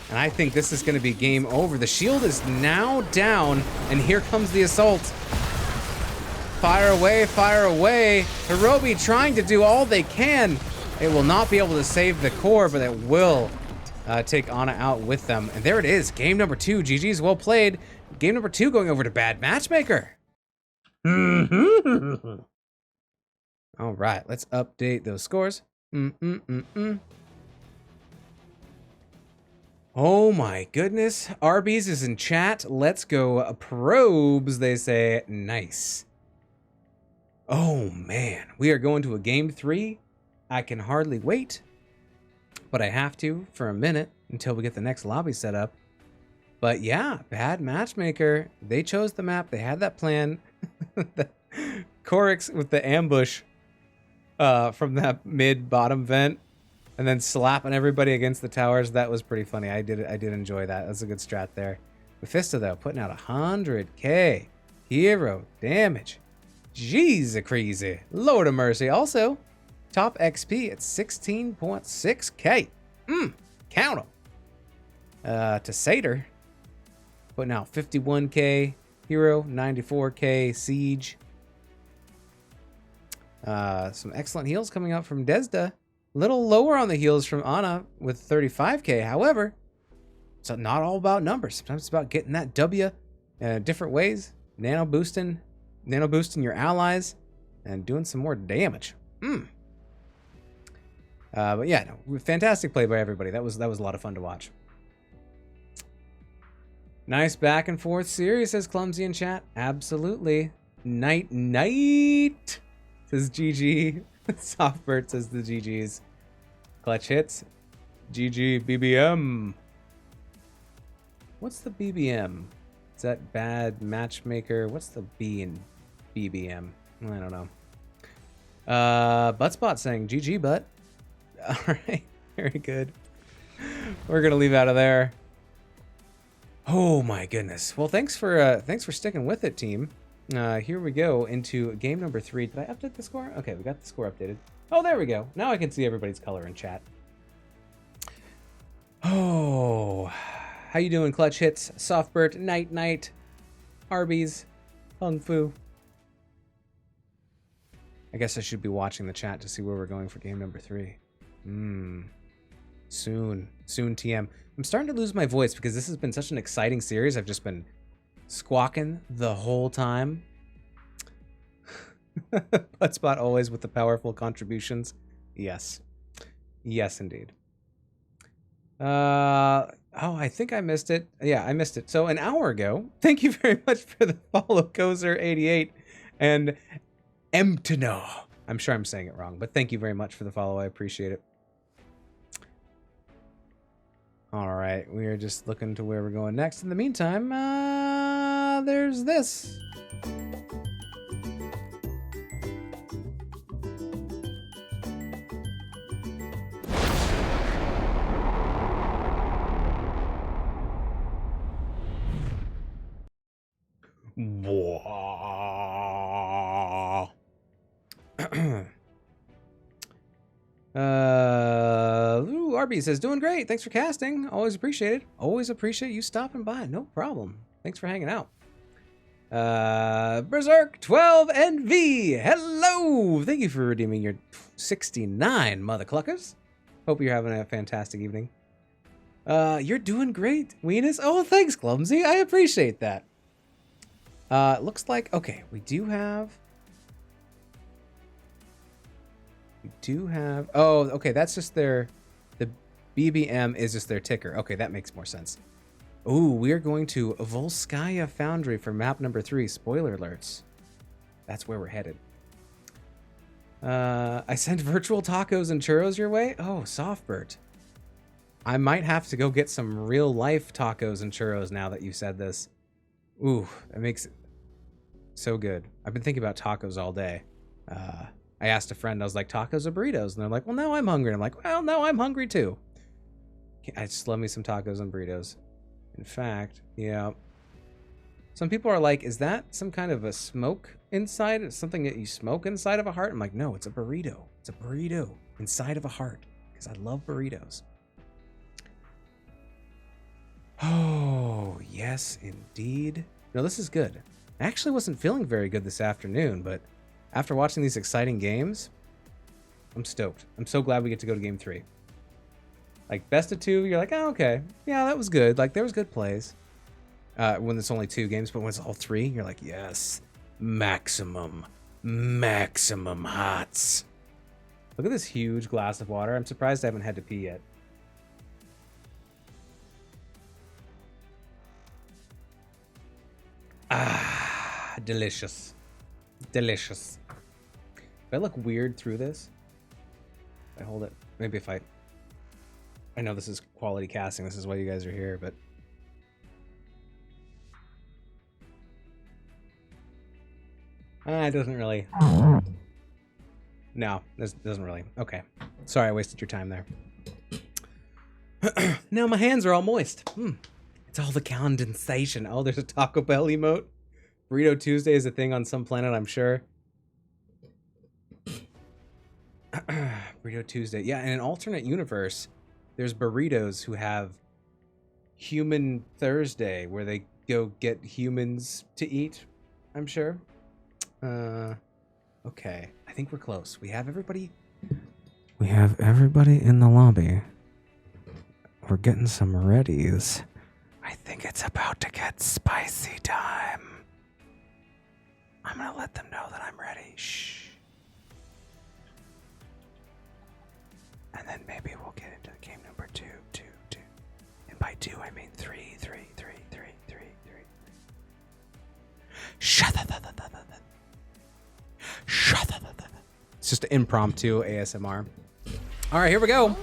And I think this is going to be game over. The shield is now down. And here comes the assault. Fire away, fire away. Hirobi trying to do all they can. It will not be able to save the core, but it will take Ana out with them. And there it is. Game number 2. GG's, well played. Game number 2 going over to Bad Matchmaker. All right, let's update those scores. Oh my goodness. Arby's is in chat. Let's go probes, they say. Nice. Oh man, we are going to a game 3. I can hardly wait, but I have to for a minute until we get the next lobby set up. But yeah, Bad Matchmaker, they chose the map. They had that plan. Corix with the ambush from that mid-bottom vent and then slapping everybody against the towers. That was pretty funny. I did enjoy that. That's a good strat there. Mephisto, though, putting out 100k hero damage. Jeez, crazy. Lord of mercy. Also, top XP at 16.6k. Count 'em. To Satyr, putting out 51k hero, 94k siege. Some excellent heals coming out from Desda. A little lower on the heals from Ana with 35k. However, it's not all about numbers. Sometimes it's about getting that W different ways. Nano boosting your allies and doing some more damage. But yeah, no, fantastic play by everybody. That was a lot of fun to watch. Nice back and forth series, says Clumsy in chat. Absolutely. Night, says GG. Softbird says the GGs. Clutch hits. GG BBM. What's the BBM? Is that Bad Matchmaker? What's the B in BBM? I don't know. Buttspot saying GG butt. All right, very good. We're gonna leave out of there. Oh my goodness. Well, thanks for sticking with it, team. Here we go into game number 3. Did I update the score? Okay, we got the score updated. Oh, there we go. Now I can see everybody's color in chat. Oh, how you doing, Clutch Hits, Softbird, Night, Arby's, Kung Fu? I guess I should be watching the chat to see where we're going for game number 3. Soon TM. I'm starting to lose my voice because this has been such an exciting series. I've just been squawking the whole time. Buttspot always with the powerful contributions. Yes indeed. Oh, I think I missed it. Yeah, I missed it. So an hour ago, thank you very much for the follow, Kozer88 and Emtino. I'm sure I'm saying it wrong, but thank you very much for the follow. I appreciate it. All right, we are just looking to where we're going next. In the meantime, there's this. Arby says, doing great. Thanks for casting. Always appreciate it. Always appreciate you stopping by. No problem. Thanks for hanging out. Berserk 12NV. Hello. Thank you for redeeming your 69 mother cluckers. Hope you're having a fantastic evening. You're doing great, Weenus. Oh, thanks, Clumsy. I appreciate that. Looks like, okay, we do have, oh, okay, that's just the BBM is just their ticker. Okay, that makes more sense. Ooh, we are going to Volskaya Foundry for map number 3. Spoiler alerts. That's where we're headed. I sent virtual tacos and churros your way? Oh, Softbird. I might have to go get some real life tacos and churros now that you said this. Ooh, that makes it so good. I've been thinking about tacos all day. I asked a friend, I was like, tacos or burritos? And they're like, well, now I'm hungry. And I'm like, well, now I'm hungry too. I just love me some tacos and burritos. In fact, yeah. Some people are like, is that some kind of a smoke inside? It's something that you smoke inside of a heart? I'm like, no, it's a burrito. It's a burrito inside of a heart because I love burritos. Oh, yes, indeed. No, this is good. I actually wasn't feeling very good this afternoon, but after watching these exciting games, I'm stoked. I'm so glad we get to go to game 3. Like, best of 2, you're like, oh, okay. Yeah, that was good. Like, there was good plays. When it's only 2 games, but when it's all 3, you're like, yes. Maximum hots. Look at this huge glass of water. I'm surprised I haven't had to pee yet. Ah, delicious. Delicious. If I look weird through this, if I hold it, maybe if I know this is quality casting, this is why you guys are here, but it doesn't really. No, this doesn't really. Okay. Sorry, I wasted your time there. Now my hands are all moist. It's all the condensation. Oh, there's a Taco Bell emote. Burrito Tuesday is a thing on some planet, I'm sure. Burrito Tuesday. Yeah, in an alternate universe, there's burritos who have Human Thursday, where they go get humans to eat, I'm sure. Okay. I think we're close. We have everybody in the lobby. We're getting some readies. I think it's about to get spicy time. I'm gonna let them know that I'm ready. Shh. And then maybe we'll get into game number 2. And by 2, I mean 3. Shut up. It's just an impromptu ASMR. All right, here we go.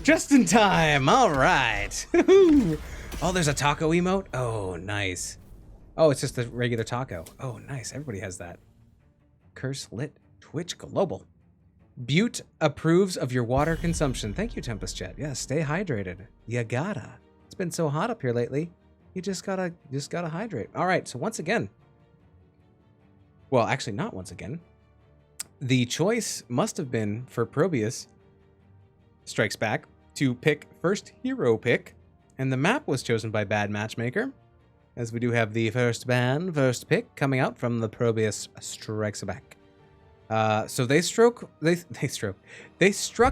Just in time. All right. Oh, there's a taco emote. Oh, nice. Oh, it's just a regular taco. Oh, nice. Everybody has that. Curse lit. Twitch Global. Butte approves of your water consumption. Thank you, Tempest Chat. Yeah, stay hydrated. You gotta. It's been so hot up here lately. You just gotta hydrate. All right. So once again. Well, actually, not once again. The choice must have been for ProBUs Strikes Back to pick first hero pick, and the map was chosen by Bad Matchmaker, as we do have the first pick coming out from the ProBUs Strikes Back. So they struck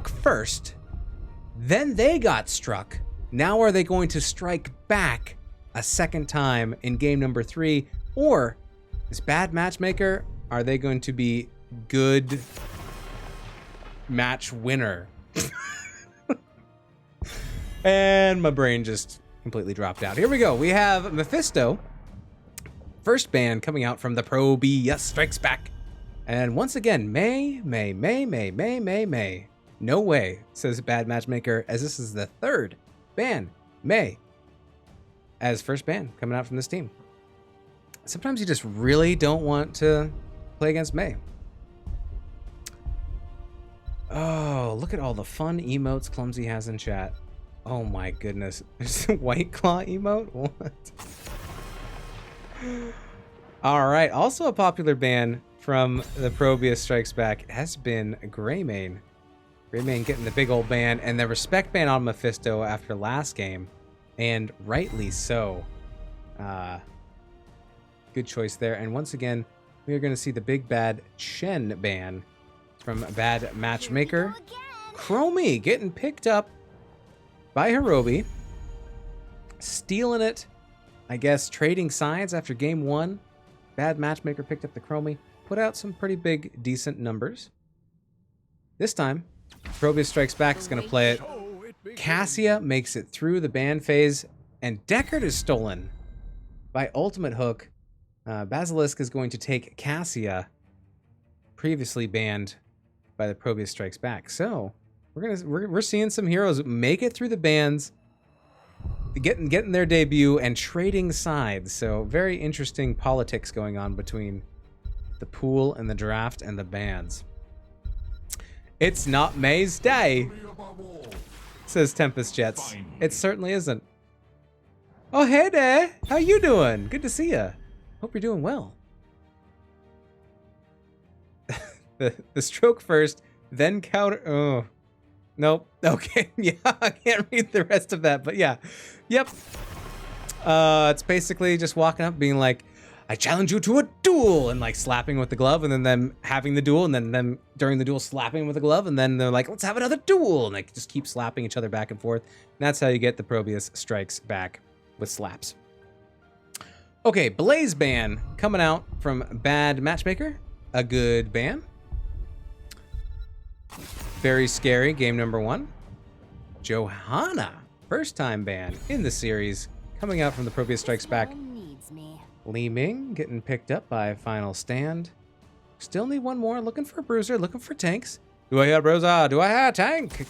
first, then they got struck. Now are they going to strike back a second time in game number 3, or is Bad Matchmaker, are they going to be good match winner? And my brain just completely dropped out. Here we go. We have Mephisto, first ban coming out from the ProBUs Strikes Back. And once again, May. No way, says Bad Matchmaker, as this is the 3rd ban, May, as first ban coming out from this team. Sometimes you just really don't want to play against May. Oh, look at all the fun emotes Clumsy has in chat. Oh my goodness. There's a White Claw emote? What? All right. Also a popular ban from the ProBUs Strikes Back has been Greymane. Greymane getting the big old ban and the respect ban on Mephisto after last game. And rightly so. Good choice there. And once again, we are going to see the big bad Chen ban from Bad Matchmaker. Chromie getting picked up by Hirobi. Stealing it, I guess, trading sides after game 1. Bad Matchmaker picked up the Chromie, put out some pretty big, decent numbers. This time, ProBUs Strikes Back is going to play it. Cassia makes it through the ban phase, and Deckard is stolen by Ultimate Hook. Basilisk is going to take Cassia, previously banned by the ProBUs Strikes Back. So we're seeing some heroes make it through the bans, getting their debut and trading sides. So very interesting politics going on between the pool and the draft and the bans. It's not May's day, says Tempest Jets. It certainly isn't. Oh, hey there. How you doing? Good to see you. Hope you're doing well. the stroke first, then counter. Oh, nope. Okay, yeah, I can't read the rest of that, but yeah. Yep. It's basically just walking up being like, I challenge you to a duel, and like slapping with the glove, and then them having the duel, and then them during the duel slapping with the glove, and then they're like, let's have another duel, and they just keep slapping each other back and forth. And that's how you get the ProBUs Strikes Back with slaps. Okay, Blaze ban coming out from Bad Matchmaker. A good ban. Very scary, game number 1. Johanna, first time ban in the series, coming out from the ProBUs Strikes Back. Li Ming getting picked up by Final Stand. Still need one more. Looking for a bruiser, looking for tanks. Do I hear a bruiser? Do I hear a tank?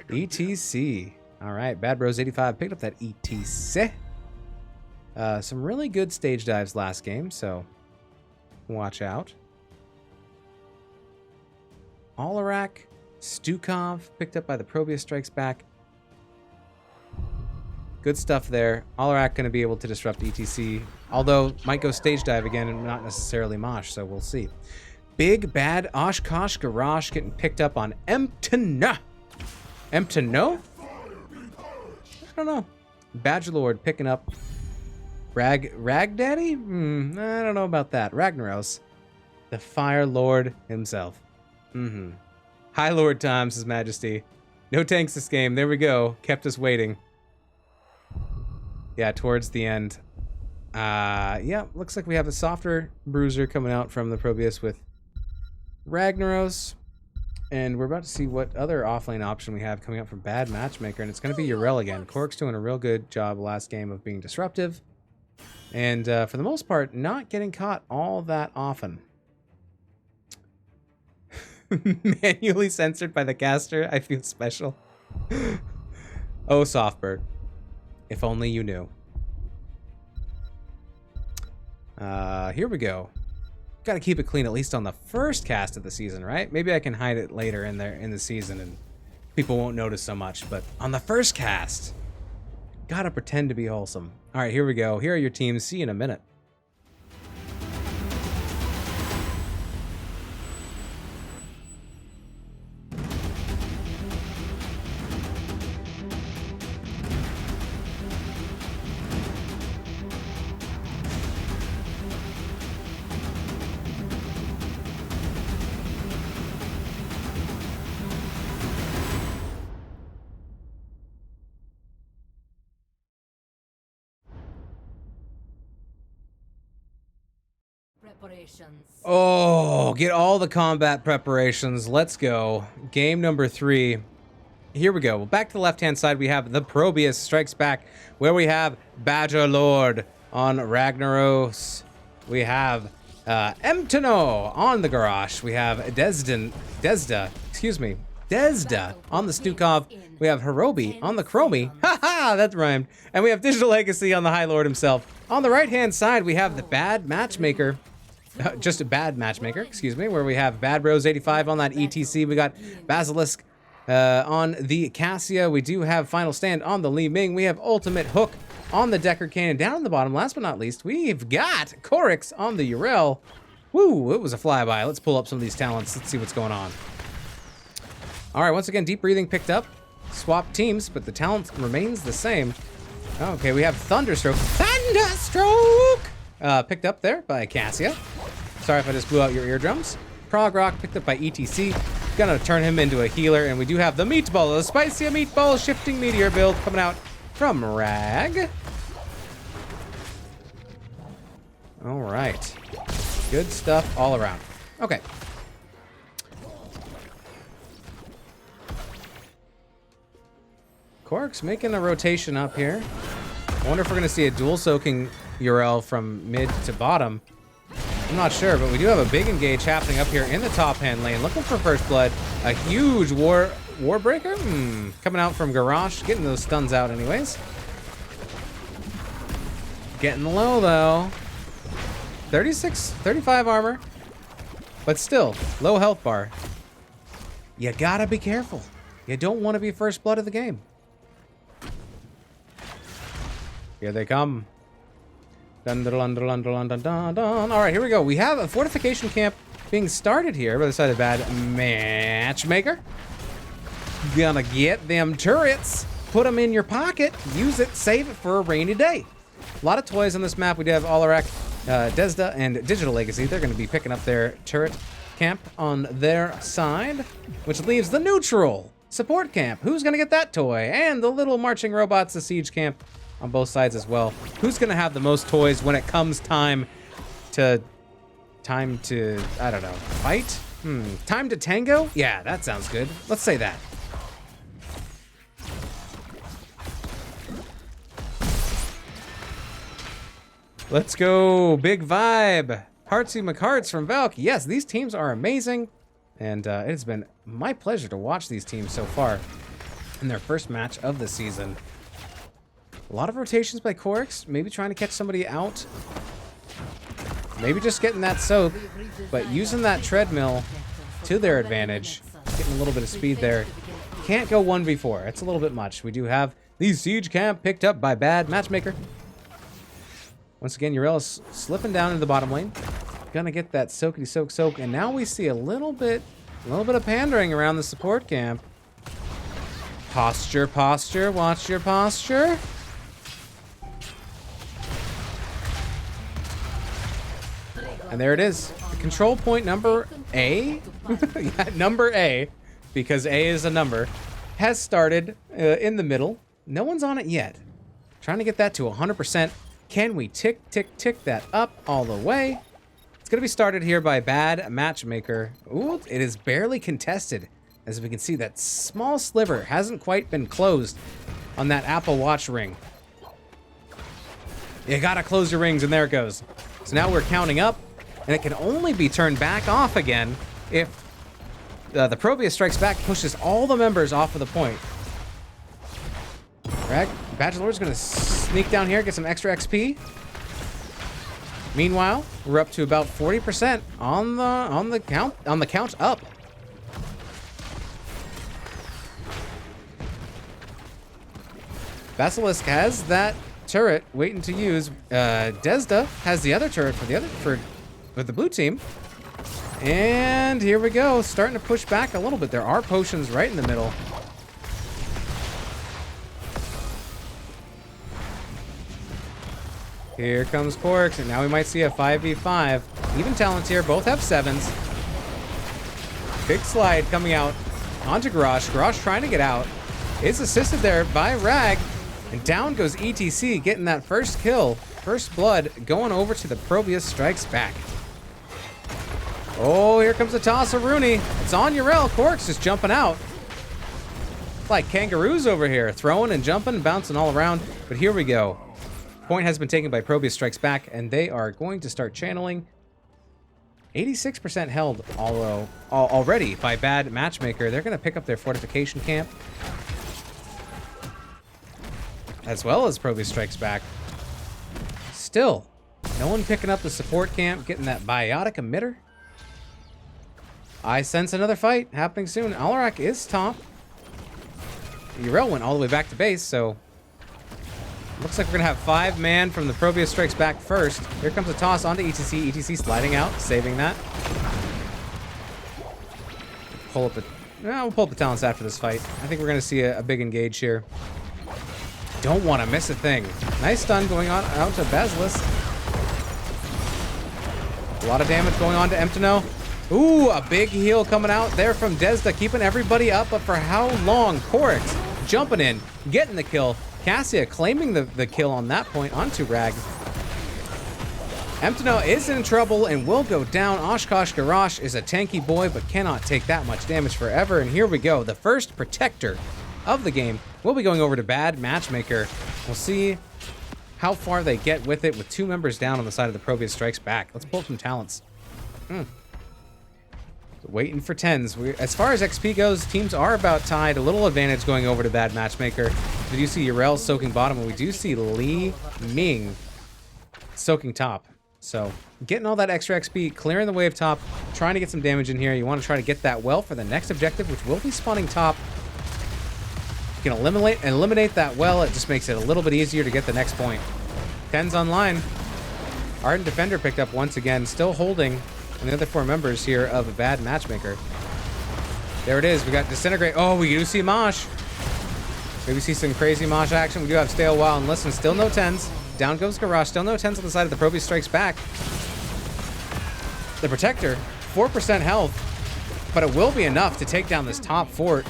ETC. All right, Bad Bros 85 picked up that ETC. Some really good stage dives last game, so watch out. Olarak, Stukov picked up by the ProBUs Strikes Back. Good stuff there. Olarak going to be able to disrupt ETC, although might go stage dive again and not necessarily Mosh, so we'll see. Big Bad Oshkosh Garage getting picked up on Emptino. Emptino? I don't know. Badgerlord picking up Rag Daddy? I don't know about that. Ragnaros. The Fire Lord himself. High Lord times, His Majesty. No tanks this game. There we go. Kept us waiting. Yeah, towards the end. Yeah, looks like we have a softer bruiser coming out from the ProBUs with Ragnaros. And we're about to see what other offlane option we have coming up from Bad Matchmaker. And it's going to be Yrel again. Kork's doing a real good job last game of being disruptive. And for the most part, not getting caught all that often. Manually censored by the caster. I feel special. Oh, Softbird. If only you knew. Here we go. Got to keep it clean at least on the first cast of the season, right? Maybe I can hide it later in the season and people won't notice so much. But on the first cast, gotta pretend to be wholesome. All right, here we go. Here are your teams. See you in a minute. Oh, get all the combat preparations. Let's go. Game number 3. Here we go. Well, back to the left-hand side, we have the ProBUs Strikes Back, where we have Badger Lord on Ragnaros. We have Emptino on the Garage. We have Desda on the Stukov. We have Hirobi on the Chromie. Haha, that rhymed. And we have Digital Legacy on the High Lord himself. On the right-hand side, we have the Bad Matchmaker. Just a Bad Matchmaker, excuse me, where we have Bad Bros 85 on that ETC. We got Basilisk on the Cassia. We do have Final Stand on the Li Ming. We have Ultimate Hook on the Deckard Cannon. Down on the bottom, last but not least, we've got Korix on the Yrel. Woo, it was a flyby. Let's pull up some of these talents. Let's see what's going on. All right, once again, Deep Breathing picked up. Swap teams, but the talent remains the same. Okay, we have Thunderstroke. Thunderstroke! Picked up there by Cassia. Sorry if I just blew out your eardrums. Prog Rock picked up by ETC. gonna turn him into a healer, and we do have the meatball, the spicy meatball shifting meteor build coming out from Rag. All right. Good stuff all around. Okay. Cork's making a rotation up here. I wonder if we're going to see a dual soaking URL from mid to bottom. I'm not sure, but we do have a big engage happening up here in the top hand lane. Looking for first blood. A huge Warbreaker? Coming out from Garrosh. Getting those stuns out anyways. Getting low, though. 35 armor. But still, low health bar. You gotta be careful. You don't want to be first blood of the game. Here they come. Dun, dun, dun, dun, dun, dun, dun, dun. All right, here we go. We have a fortification camp being started here by the side of Bad Matchmaker. Gonna get them turrets, put them in your pocket, use it, save it for a rainy day. A lot of toys on this map. We do have Alarak, Desda, and Digital Legacy. They're going to be picking up their turret camp on their side, which leaves the neutral support camp. Who's going to get that toy? And the little marching robots, the siege camp on both sides as well. Who's going to have the most toys when it comes time to, I don't know, fight? Time to tango? Yeah, that sounds good. Let's say that. Let's go, big vibe. Heartsy McHearts from Valk. Yes, these teams are amazing. And it has been my pleasure to watch these teams so far in their first match of the season. A lot of rotations by Corix, maybe trying to catch somebody out. Maybe just getting that soak, but using that treadmill to their advantage. Getting a little bit of speed there. Can't go 1v4, it's a little bit much. We do have the siege camp picked up by Bad Matchmaker. Once again, Urella's slipping down into the bottom lane. Gonna get that soakity soak, and now we see a little bit of pandering around the support camp. Posture, watch your posture. And there it is. Control point number A, yeah, number A, because A is a number, has started in the middle. No one's on it yet. Trying to get that to 100%. Can we tick that up all the way? It's going to be started here by Bad Matchmaker. Ooh, it is barely contested. As we can see, that small sliver hasn't quite been closed on that Apple Watch ring. You gotta close your rings, and there it goes. So now we're counting up, and it can only be turned back off again if the ProBUs Strikes Back pushes all the members off of the point. Bachelor's gonna sneak down here, get some extra XP. Meanwhile, we're up to about 40% on the count up. Basilisk has that turret waiting to use. Desda has the other turret for the blue team. And here we go, starting to push back a little bit. There are potions right in the middle. Here comes Corix, and now we might see a 5v5. Even Talents here, both have 7s. Big slide coming out onto Garrosh. Garrosh trying to get out. Is assisted there by Rag. And down goes ETC, getting that first kill. First blood going over to the ProBUs Strikes Back. Oh, here comes the toss of Rooney. It's on Urel. Corix just jumping out. Like kangaroos over here, throwing and jumping and bouncing all around. But here we go. Point has been taken by ProBUs Strikes Back, and they are going to start channeling. 86% held, although already by Bad Matchmaker. They're going to pick up their fortification camp, as well as ProBUs Strikes Back. Still, no one picking up the support camp, getting that biotic emitter. I sense another fight happening soon. Alarak is top. Urel went all the way back to base, so looks like we're going to have 5-man from the ProBUs Strikes Back first. Here comes a toss onto ETC. ETC sliding out, saving that. We'll pull up the talents after this fight. I think we're going to see a big engage here. Don't want to miss a thing. Nice stun going on out to Basilisk. A lot of damage going on to Emptino. Ooh, a big heal coming out there from Desda, keeping everybody up, but for how long? Korix jumping in, getting the kill. Cassia claiming the kill on that point onto Rag. Emptino is in trouble and will go down. Oshkosh Garrosh is a tanky boy, but cannot take that much damage forever. And here we go. The first protector of the game will be going over to Bad Matchmaker. We'll see how far they get with it with 2 members down on the side of the ProBUs Strikes Back. Let's pull up some talents. Waiting for 10s. As far as XP goes, teams are about tied. A little advantage going over to Bad Matchmaker. We do see Urel soaking bottom, and we do see Li Ming soaking top. So getting all that extra XP, clearing the wave top, trying to get some damage in here. You want to try to get that well for the next objective, which will be spawning top. You can eliminate that well. It just makes it a little bit easier to get the next point. 10's online. Ardent Defender picked up once again, still holding. And the other 4 members here of a Bad Matchmaker. There it is. We got Disintegrate. Oh, we do see Mosh. Maybe see some crazy Mosh action. We do have Stay a While and Listen. Still no 10s. Down goes Garrosh. Still no 10s on the side of the ProBUs Strikes Back. The Protector, 4% health, but it will be enough to take down this top fort.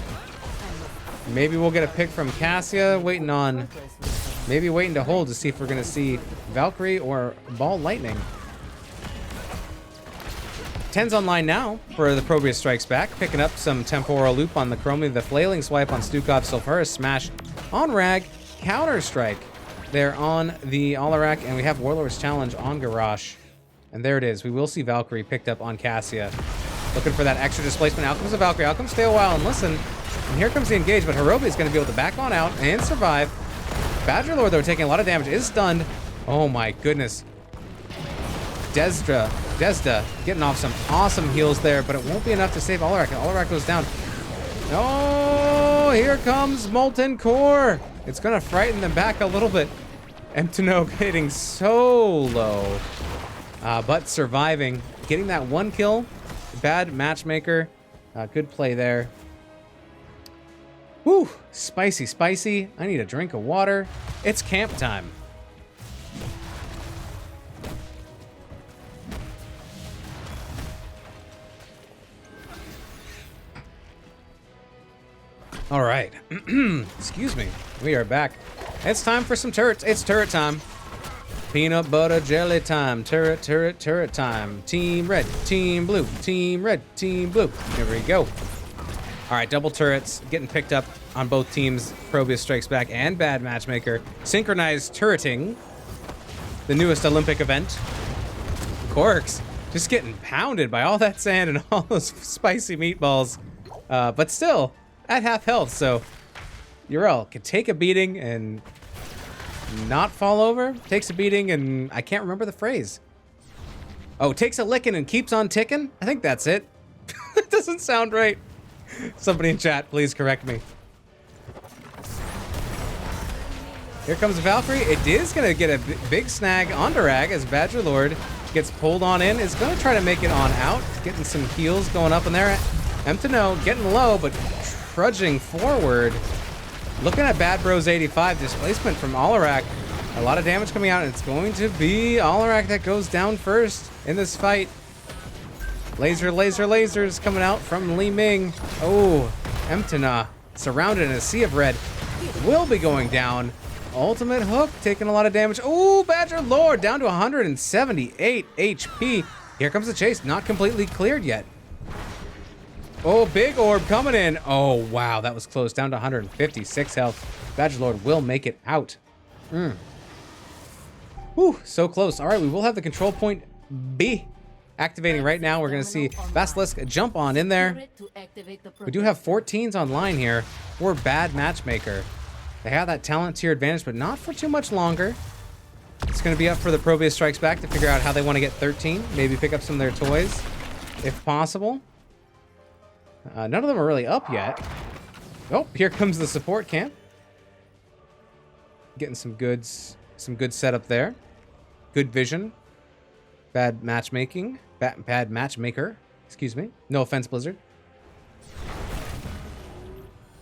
Maybe we'll get a pick from Cassia, waiting to hold to see if we're going to see Valkyrie or Ball Lightning. 10's online now for the ProBUs Strikes Back, picking up some Temporal Loop on the Chromie, the Flailing Swipe on Stukov, Sulfuris Smash on Rag, Counter Strike there on the Alarak, and we have Warlord's Challenge on Garrosh. And there it is. We will see Valkyrie picked up on Cassia. Looking for that extra displacement. Out comes the Valkyrie. Out comes Stay a While and Listen. And here comes the engage, but Hirobi is going to be able to back on out and survive. Badgerlord, though, taking a lot of damage, is stunned. Oh my goodness. Desda getting off some awesome heals there, but it won't be enough to save Alarak. Alarak goes down. Oh, here comes Molten Core. It's going to frighten them back a little bit. Emptino hitting so low, but surviving. Getting that 1 kill. Bad Matchmaker. Good play there. Whew, spicy, spicy. I need a drink of water. It's camp time. All right. Excuse me. We are back. It's time for some turrets. It's turret time. Peanut butter jelly time. Turret, turret, turret time. Team red, team blue, team red, team blue. There we go. All right, double turrets getting picked up on both teams. ProBUs Strikes Back and Bad Matchmaker. Synchronized turreting. The newest Olympic event. Corks just getting pounded by all that sand and all those spicy meatballs. But still at half health, so Urel can take a beating and not fall over. Takes a beating and I can't remember the phrase. Oh, takes a licking and keeps on ticking? I think that's it. It doesn't sound right. Somebody in chat, please correct me. Here comes Valkyrie. It is going to get a big snag on Rag as Badgerlord gets pulled on in. Is going to try to make it on out. Getting some heals going up in there. Emptino getting low, but trudging forward. Looking at Bad Bros 85. Displacement from Alarak. A lot of damage coming out, and it's going to be Alarak that goes down first in this fight. Laser, laser, lasers coming out from Li Ming. Oh, Emptina surrounded in a sea of red. Will be going down. Ultimate Hook taking a lot of damage. Oh, Badgerlord down to 178 HP. Here comes the chase. Not completely cleared yet. Oh, big orb coming in. Oh, wow. That was close. Down to 156 health. Badgerlord will make it out. Whew, so close. All right, we will have the control point B activating right now. We're going to see Basilisk jump on in there. We do have 14s online here for Bad Matchmaker. They have that talent tier advantage, but not for too much longer. It's going to be up for the ProBUs Strikes Back to figure out how they want to get 13. Maybe pick up some of their toys, if possible. None of them are really up yet. Oh, here comes the support camp. Getting some good setup there. Good vision. Bad matchmaking. Bad matchmaker. Excuse me. No offense, Blizzard.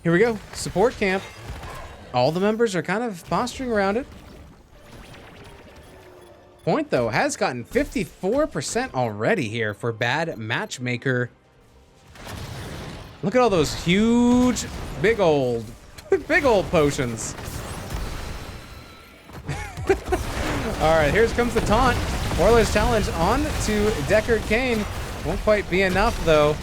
Here we go. Support camp. All the members are kind of posturing around it. Point, though, has gotten 54% already here for Bad Matchmaker. Look at all those huge, big old potions. All right, here comes the taunt. Warlord's challenge on to Deckard Cain. Won't quite be enough, though.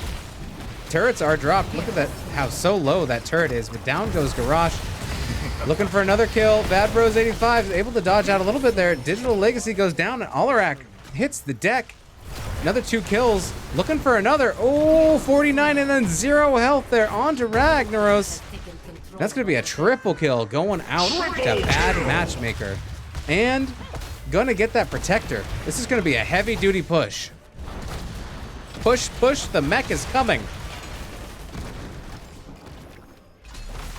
Turrets are dropped. Look at that, how so low that turret is. But down goes Garrosh. Looking for another kill. Bad Bros 85 is able to dodge out a little bit there. Digital Legacy goes down, and Alarak hits the deck. Another 2 kills. Looking for another. Oh, 49 and then 0 health there. On to Ragnaros. That's going to be a triple kill going out to Bad Matchmaker. And going to get that Protector. This is going to be a heavy-duty push. Push, push. The mech is coming.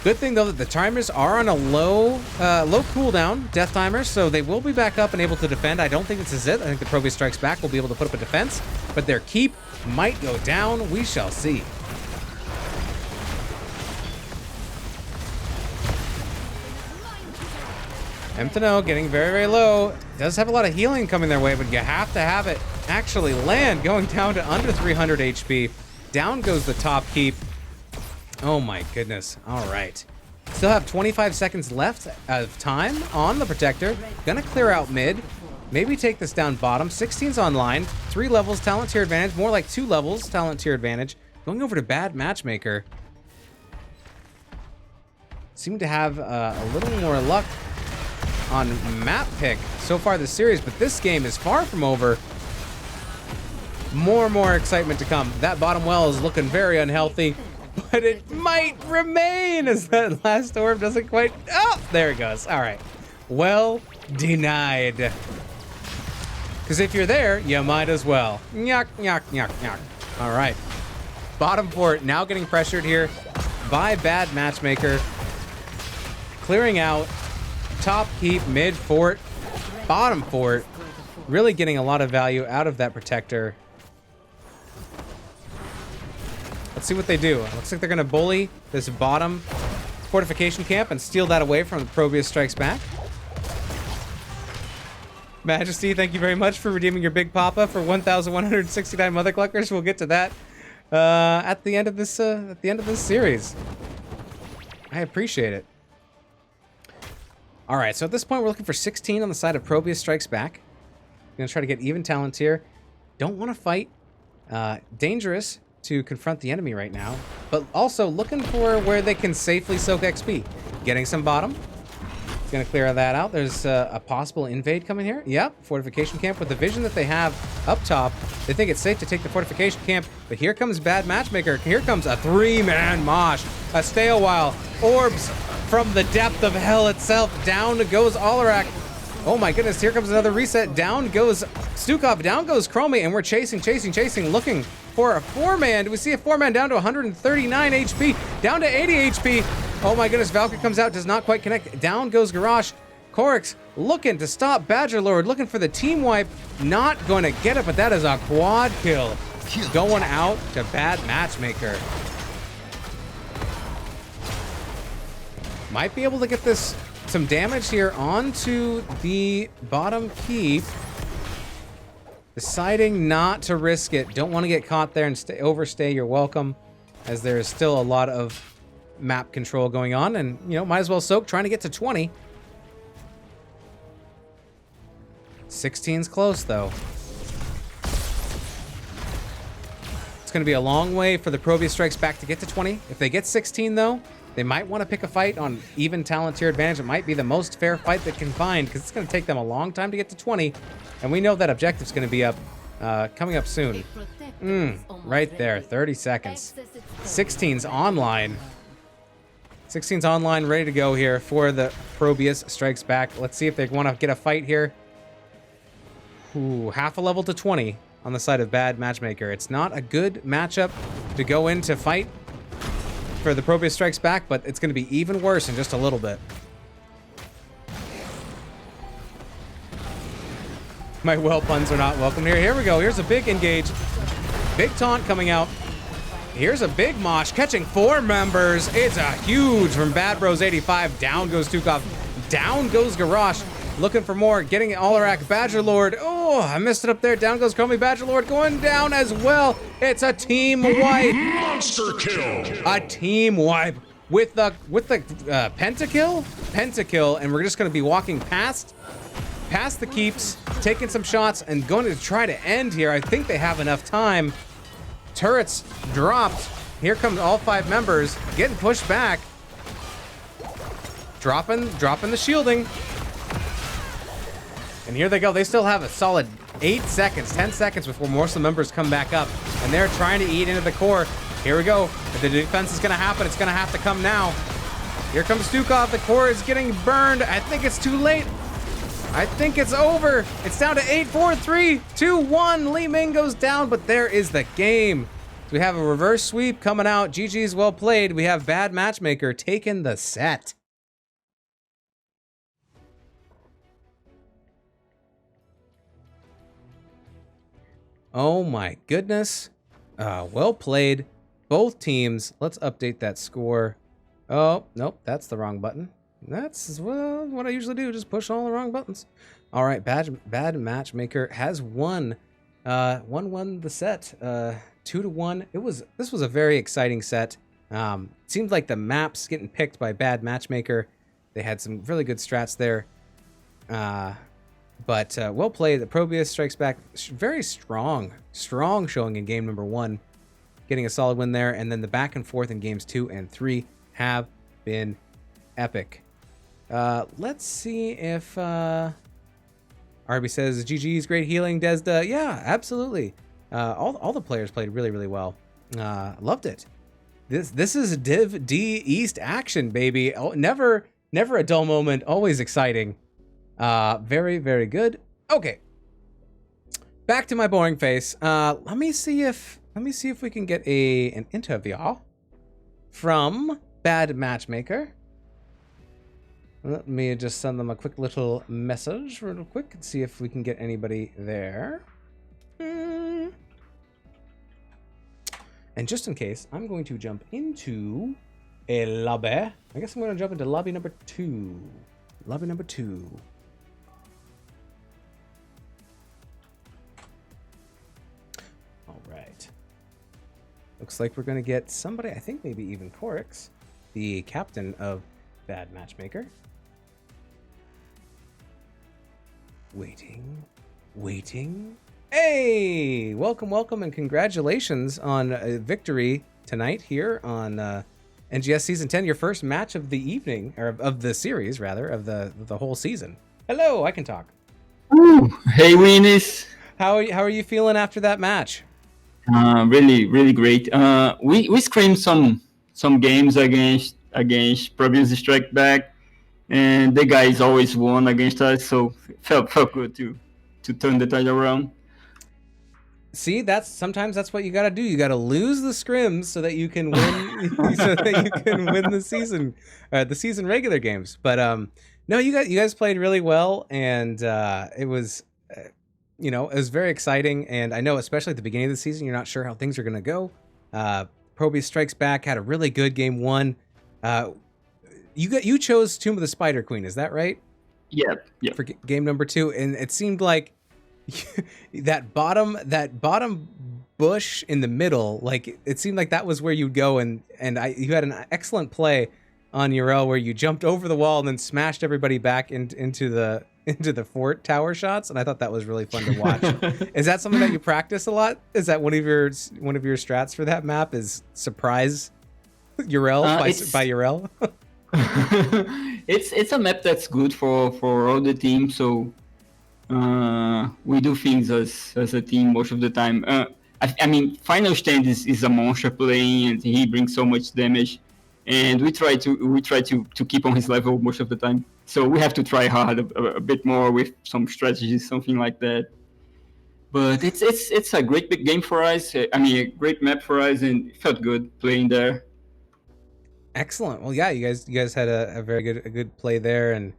Good thing, though, that the timers are on a low cooldown, death timers, so they will be back up and able to defend. I don't think this is it. I think the ProBUs Strikes Back will be able to put up a defense, but their keep might go down. We shall see. Mtano getting very, very low. Does have a lot of healing coming their way, but you have to have it actually land, going down to under 300 HP. Down goes the top keep. Oh my goodness. All right. Still have 25 seconds left of time on the Protector. Gonna clear out mid. Maybe take this down bottom. 16's online. 3 levels, talent tier advantage. More like 2 levels, talent tier advantage. Going over to Bad Matchmaker. Seem to have a little more luck on map pick so far this series, but this game is far from over. More excitement to come. That bottom well is looking very unhealthy, but it might remain as that last orb doesn't quite... Oh, there it goes. All right. Well denied. Because if you're there, you might as well. Nyok, nyok, nyok, nyok. All right. Bottom fort now getting pressured here by Bad Matchmaker. Clearing out. Top keep, mid fort, bottom fort. Really getting a lot of value out of that Protector. Let's see what they do. Looks like they're going to bully this bottom fortification camp and steal that away from the ProBUs Strikes Back. Majesty, thank you very much for redeeming your Big Papa for 1,169 Mother Cluckers. We'll get to that at the end of this series. I appreciate it. All right, so at this point, we're looking for 16 on the side of ProBUs Strikes Back. Gonna try to get even talent here. Don't want to fight. Dangerous to confront the enemy right now, but also looking for where they can safely soak XP. Getting some bottom. Gonna clear that out. There's a possible invade coming here. Yep, fortification camp. With the vision that they have up top, they think it's safe to take the fortification camp, but here comes Bad Matchmaker. Here comes a 3-man mosh. A stay a while. Orbs from the depth of hell itself. Down goes Alarak. Oh my goodness, here comes another reset. Down goes Stukov, down goes Chromie, and we're chasing, looking for a 4-man. Do we see a 4-man down to 139 HP, down to 80 HP? Oh my goodness, Valkyrie comes out, does not quite connect. Down goes Garrosh. Korix looking to stop Badgerlord, looking for the team wipe. Not going to get it, but that is a quad kill. Going out to Bad Matchmaker. Might be able to get this some damage here onto the bottom keep. Deciding not to risk it. Don't want to get caught there and overstay your welcome, as there is still a lot of map control going on, and you know, might as well soak, trying to get to 20. 16's close though. It's going to be a long way for the ProBUs Strikes Back to get to 20. If they get 16 though, they might want to pick a fight on even talent tier advantage. It might be the most fair fight they can find, because it's going to take them a long time to get to 20. And we know that objective's going to be up, coming up soon. Right there, 30 seconds. 16's online. 16's online, ready to go here for the ProBUs Strikes Back. Let's see if they want to get a fight here. Ooh, half a level to 20 on the side of Bad Matchmaker. It's not a good matchup to go in to fight for the ProBUs Strikes Back, but it's going to be even worse in just a little bit. My well puns are not welcome here. Here we go. Here's a big engage. Big taunt coming out. Here's a big mosh catching 4 members. It's a huge from Bad Bros 85. Down goes Tukov. Down goes Garrosh. looking for more, getting it Alarak, Badgerlord. Oh, I missed it up there. Down goes Chromie, Badgerlord going down as well. It's a team wipe. Monster kill. A team wipe with the pentakill, and we're just going to be walking past the keeps, taking some shots, and going to try to end here. I think they have enough time. Turrets dropped. Here comes all 5 members getting pushed back. Dropping the shielding. And here they go. They still have a solid 8 seconds, 10 seconds before most of the members come back up. And they're trying to eat into the core. Here we go. If the defense is going to happen, it's going to have to come now. Here comes Stukov. The core is getting burned. I think it's too late. I think it's over. It's down to 8, 4, 3, 2, 1. Li Ming goes down, but there is the game. So we have a reverse sweep coming out. GG's well played. We have Bad Matchmaker taking the set. Oh my goodness. Well played. Both teams. Let's update that score. Oh, nope, that's the wrong button. That's, well, what I usually do, just push all the wrong buttons. All right, Bad Matchmaker has won. Won the set. 2-1. This was a very exciting set. Seemed like the maps getting picked by Bad Matchmaker. They had some really good strats there. But well played. The ProBUs strikes back. Very strong showing in game number 1. Getting a solid win there. And then the back and forth in games 2 and 3 have been epic. Let's see if RB says GG's great healing. Desda, yeah, absolutely. All the players played really, really well. Loved it. This is Div D East action, baby. Oh, never a dull moment. Always exciting. Very, very good. Okay. Back to my boring face. Let me see if we can get an interview from Bad Matchmaker. Let me just send them a quick little message real quick and see if we can get anybody there. And just in case, I'm going to jump into a lobby. I guess I'm going to jump into lobby number 2. Lobby number 2. All right. Looks like we're going to get somebody, I think maybe even Corix, the captain of Bad Matchmaker. Waiting. Hey! Welcome, and congratulations on a victory tonight here on NGS Season 10, your first match of the evening, or of the series, rather, of the whole season. Hello, I can talk. Ooh, hey, Winnies. How are you feeling after that match? Really great. We screamed some games against ProBUs Strike Back, and the guys always won against us, so felt good to turn the tide around. See, sometimes that's what you got to do. You got to lose the scrims so that you can win, the season regular games. But no, you guys played really well, and it was it was very exciting. And I know, especially at the beginning of the season, you're not sure how things are going to go. ProBUs Strikes Back had a really good game 1. You chose Tomb of the Spider Queen, is that right? Yeah. For game number 2, and it seemed like that bottom bush in the middle, like it seemed like that was where you'd go, and you had an excellent play on Urel where you jumped over the wall and then smashed everybody back into the fort tower shots, and I thought that was really fun to watch. Is that something that you practice a lot? Is that one of your strats for that map? Is surprise Urel by Urel? It's a map that's good for all the teams, so we do things as a team most of the time. I mean, Final Stand is a monster playing, and he brings so much damage, and we try to keep on his level most of the time. So we have to try hard a bit more with some strategies, something like that. But it's a great big game for us. I mean, a great map for us, and it felt good playing there. Excellent. Well, yeah, you guys had a very good play there, and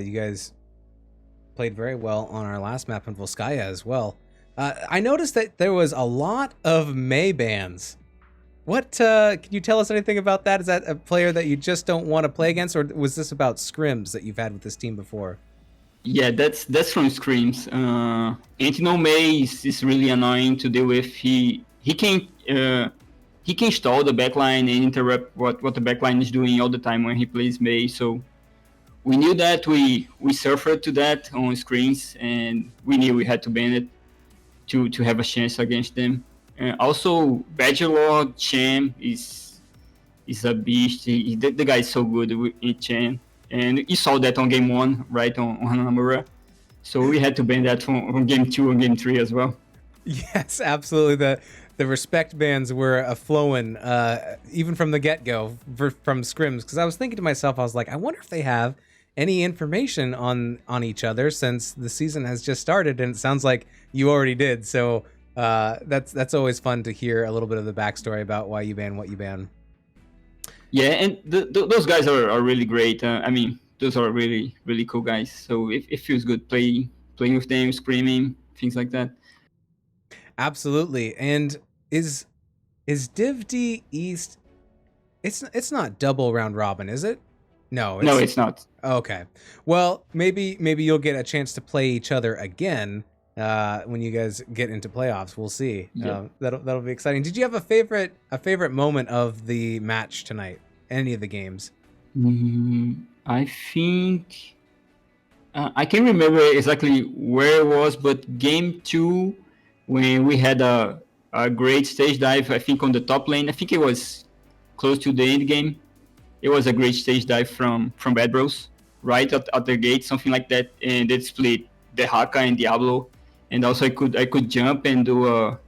you guys played very well on our last map in Volskaya as well. I noticed that there was a lot of Mei bans. What can you tell us anything about that? Is that a player that you just don't want to play against, or was this about scrims that you've had with this team before? Yeah, that's from Screams. Antino May is really annoying to deal with. He can stall the backline and interrupt what the backline is doing all the time when he plays May. So we knew that we suffered to that on screens, and we knew we had to ban it to have a chance against them. Also, Badgerlord Cham is a beast. The guy is so good in Cham, and you saw that on game one, right on Hanamura. So we had to ban that from game 2 and game 3 as well. Yes, absolutely. The respect bans were a flowing, even from the get-go from scrims. Because I was thinking to myself, I was like, I wonder if they have any information on each other since the season has just started, and it sounds like you already did. So that's always fun to hear a little bit of the backstory about why you ban what you ban. Yeah, and those guys are really great. I mean, those are really really cool guys. So it feels good playing with them, screaming, things like that. Absolutely. And is Div D East? It's not double round robin, is it? No, No, it's not. Okay. Well, maybe you'll get a chance to play each other again when you guys get into playoffs. We'll see. Yeah. That'll be exciting. Did you have a favorite moment of the match tonight? Any of the games? I think I can't remember exactly where it was, but game 2 when we had a great stage dive. I think on the top lane. I think it was close to the end game. It was a great stage dive from Bad Bros, right at the gate, something like that, and it split the Haka and Diablo, and also I could jump and do a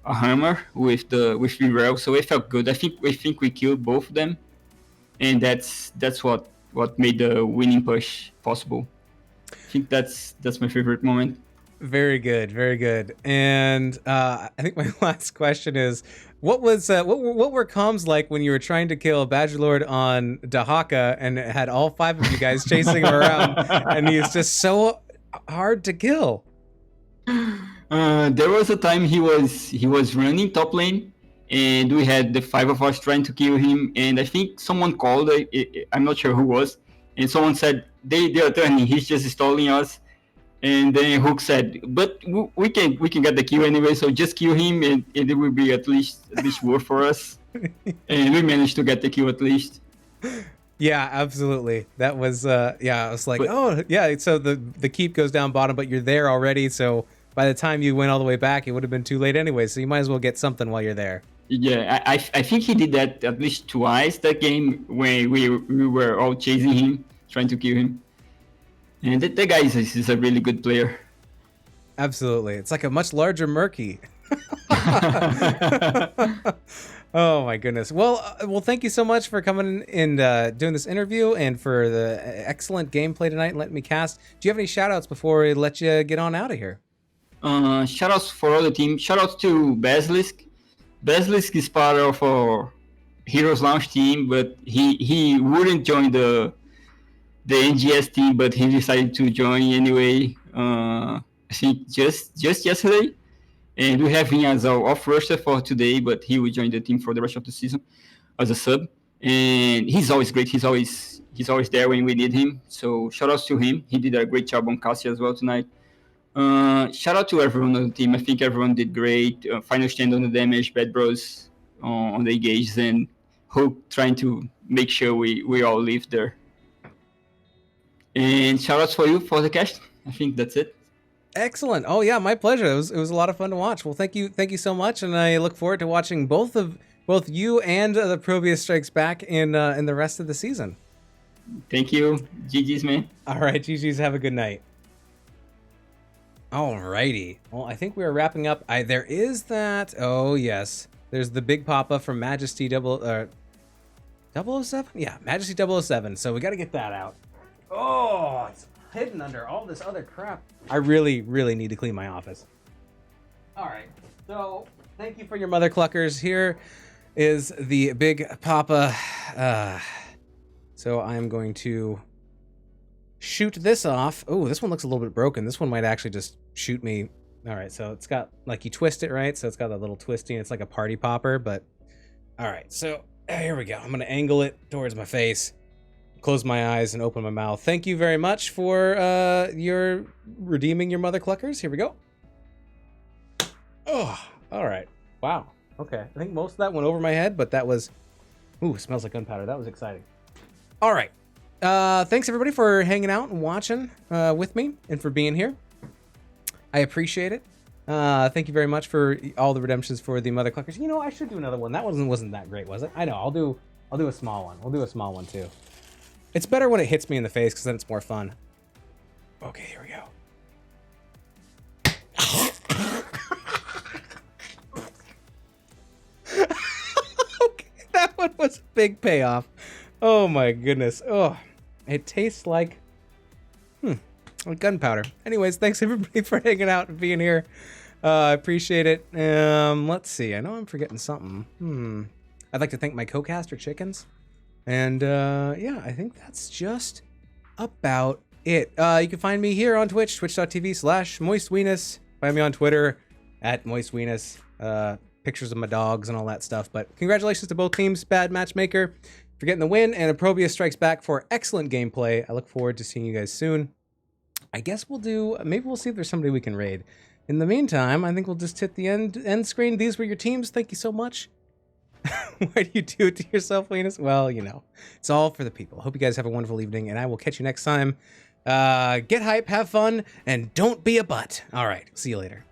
hammer with Virel, so it felt good. I think we killed both of them, and that's what made the winning push possible. I think that's my favorite moment. Very good, very good. And I think my last question is, what were comms like when you were trying to kill Badgerlord on Dahaka and it had all 5 of you guys chasing him around, and he's just so hard to kill? There was a time he was running top lane, and we had the 5 of us trying to kill him, and I think someone called. I'm not sure who was, and someone said they are turning. He's just stalling us. And then Hook said, "But we can get the kill anyway, so just kill him, and it will be at least worth for us." And we managed to get the kill at least. Yeah, absolutely. That was I was like, oh yeah. So the keep goes down bottom, but you're there already. So by the time you went all the way back, it would have been too late anyway. So you might as well get something while you're there. Yeah, I think he did that at least twice that game when we were all chasing him, trying to kill him. And the guy is a really good player. Absolutely. It's like a much larger Murky. Oh my goodness. Well, thank you so much for coming and doing this interview and for the excellent gameplay tonight and letting me cast. Do you have any shout outs before we let you get on out of here? Shout outs for all the team. Shout outs to Basilisk. Basilisk is part of our Heroes Launch team, but he wouldn't join the NGS team, but he decided to join anyway. I think just yesterday, and we have him as our off rusher for today, but he will join the team for the rest of the season as a sub. And he's always great. He's always there when we need him. So shout outs to him. He did a great job on Cassie as well tonight. Shout out to everyone on the team. I think everyone did great. Final stand on the damage, Bad Bros on the engages, and Hook trying to make sure we all live there. And shout outs for you for the cast. I think that's it. Excellent. Oh yeah, my pleasure. It was a lot of fun to watch. Well, thank you so much, and I look forward to watching both you and the ProBUs Strikes Back in the rest of the season. Thank you. GG's, man. All right, GG's. Have a good night. Alrighty. Well, I think we're wrapping up. There is that. Oh yes, there's the big papa from Majesty 007. Yeah, Majesty 007. So we got to get that out. Oh, it's hidden under all this other crap. I really need to clean my office. All right. So thank you for your mother cluckers. Here is the big papa. So I'm going to shoot this off. Oh, this one looks a little bit broken. This one might actually just shoot me. All right. So it's got, like, you twist it, right? So it's got that little twisting. It's like a party popper, but all right. So here we go. I'm going to angle it towards my face. close my eyes and open my mouth. Thank you very much for your redeeming your mother cluckers. Here we go. Oh, all right. Wow. Okay. I think most of that went over my head, but that was... Ooh, smells like gunpowder. That was exciting. All right. Thanks, everybody, for hanging out and watching with me and for being here. I appreciate it. Thank you very much for all the redemptions for the mother cluckers. You know, I should do another one. That one wasn't that great, was it? I know. I'll do a small one. We'll do a small one, too. It's better when it hits me in the face, because then it's more fun. Okay, here we go. Okay, that one was a big payoff. Oh my goodness. Oh, it tastes like gunpowder. Anyways, thanks everybody for hanging out and being here. I appreciate it. Let's see. I know I'm forgetting something. I'd like to thank my co-caster chickens. And yeah, I think that's just about it. You can find me here on Twitch, twitch.tv/moistweenus. Find me on Twitter @moistweenus. Pictures of my dogs and all that stuff. But congratulations to both teams, Bad Matchmaker, for getting the win, and ProBUs Strikes Back for excellent gameplay. I look forward to seeing you guys soon. I guess maybe we'll see if there's somebody we can raid. In the meantime, I think we'll just hit the end screen. These were your teams. Thank you so much. Why do you do it to yourself, Linus? Well, you know, it's all for the people. Hope you guys have a wonderful evening, and I will catch you next time. Get hype, have fun, and don't be a butt. All right, see you later.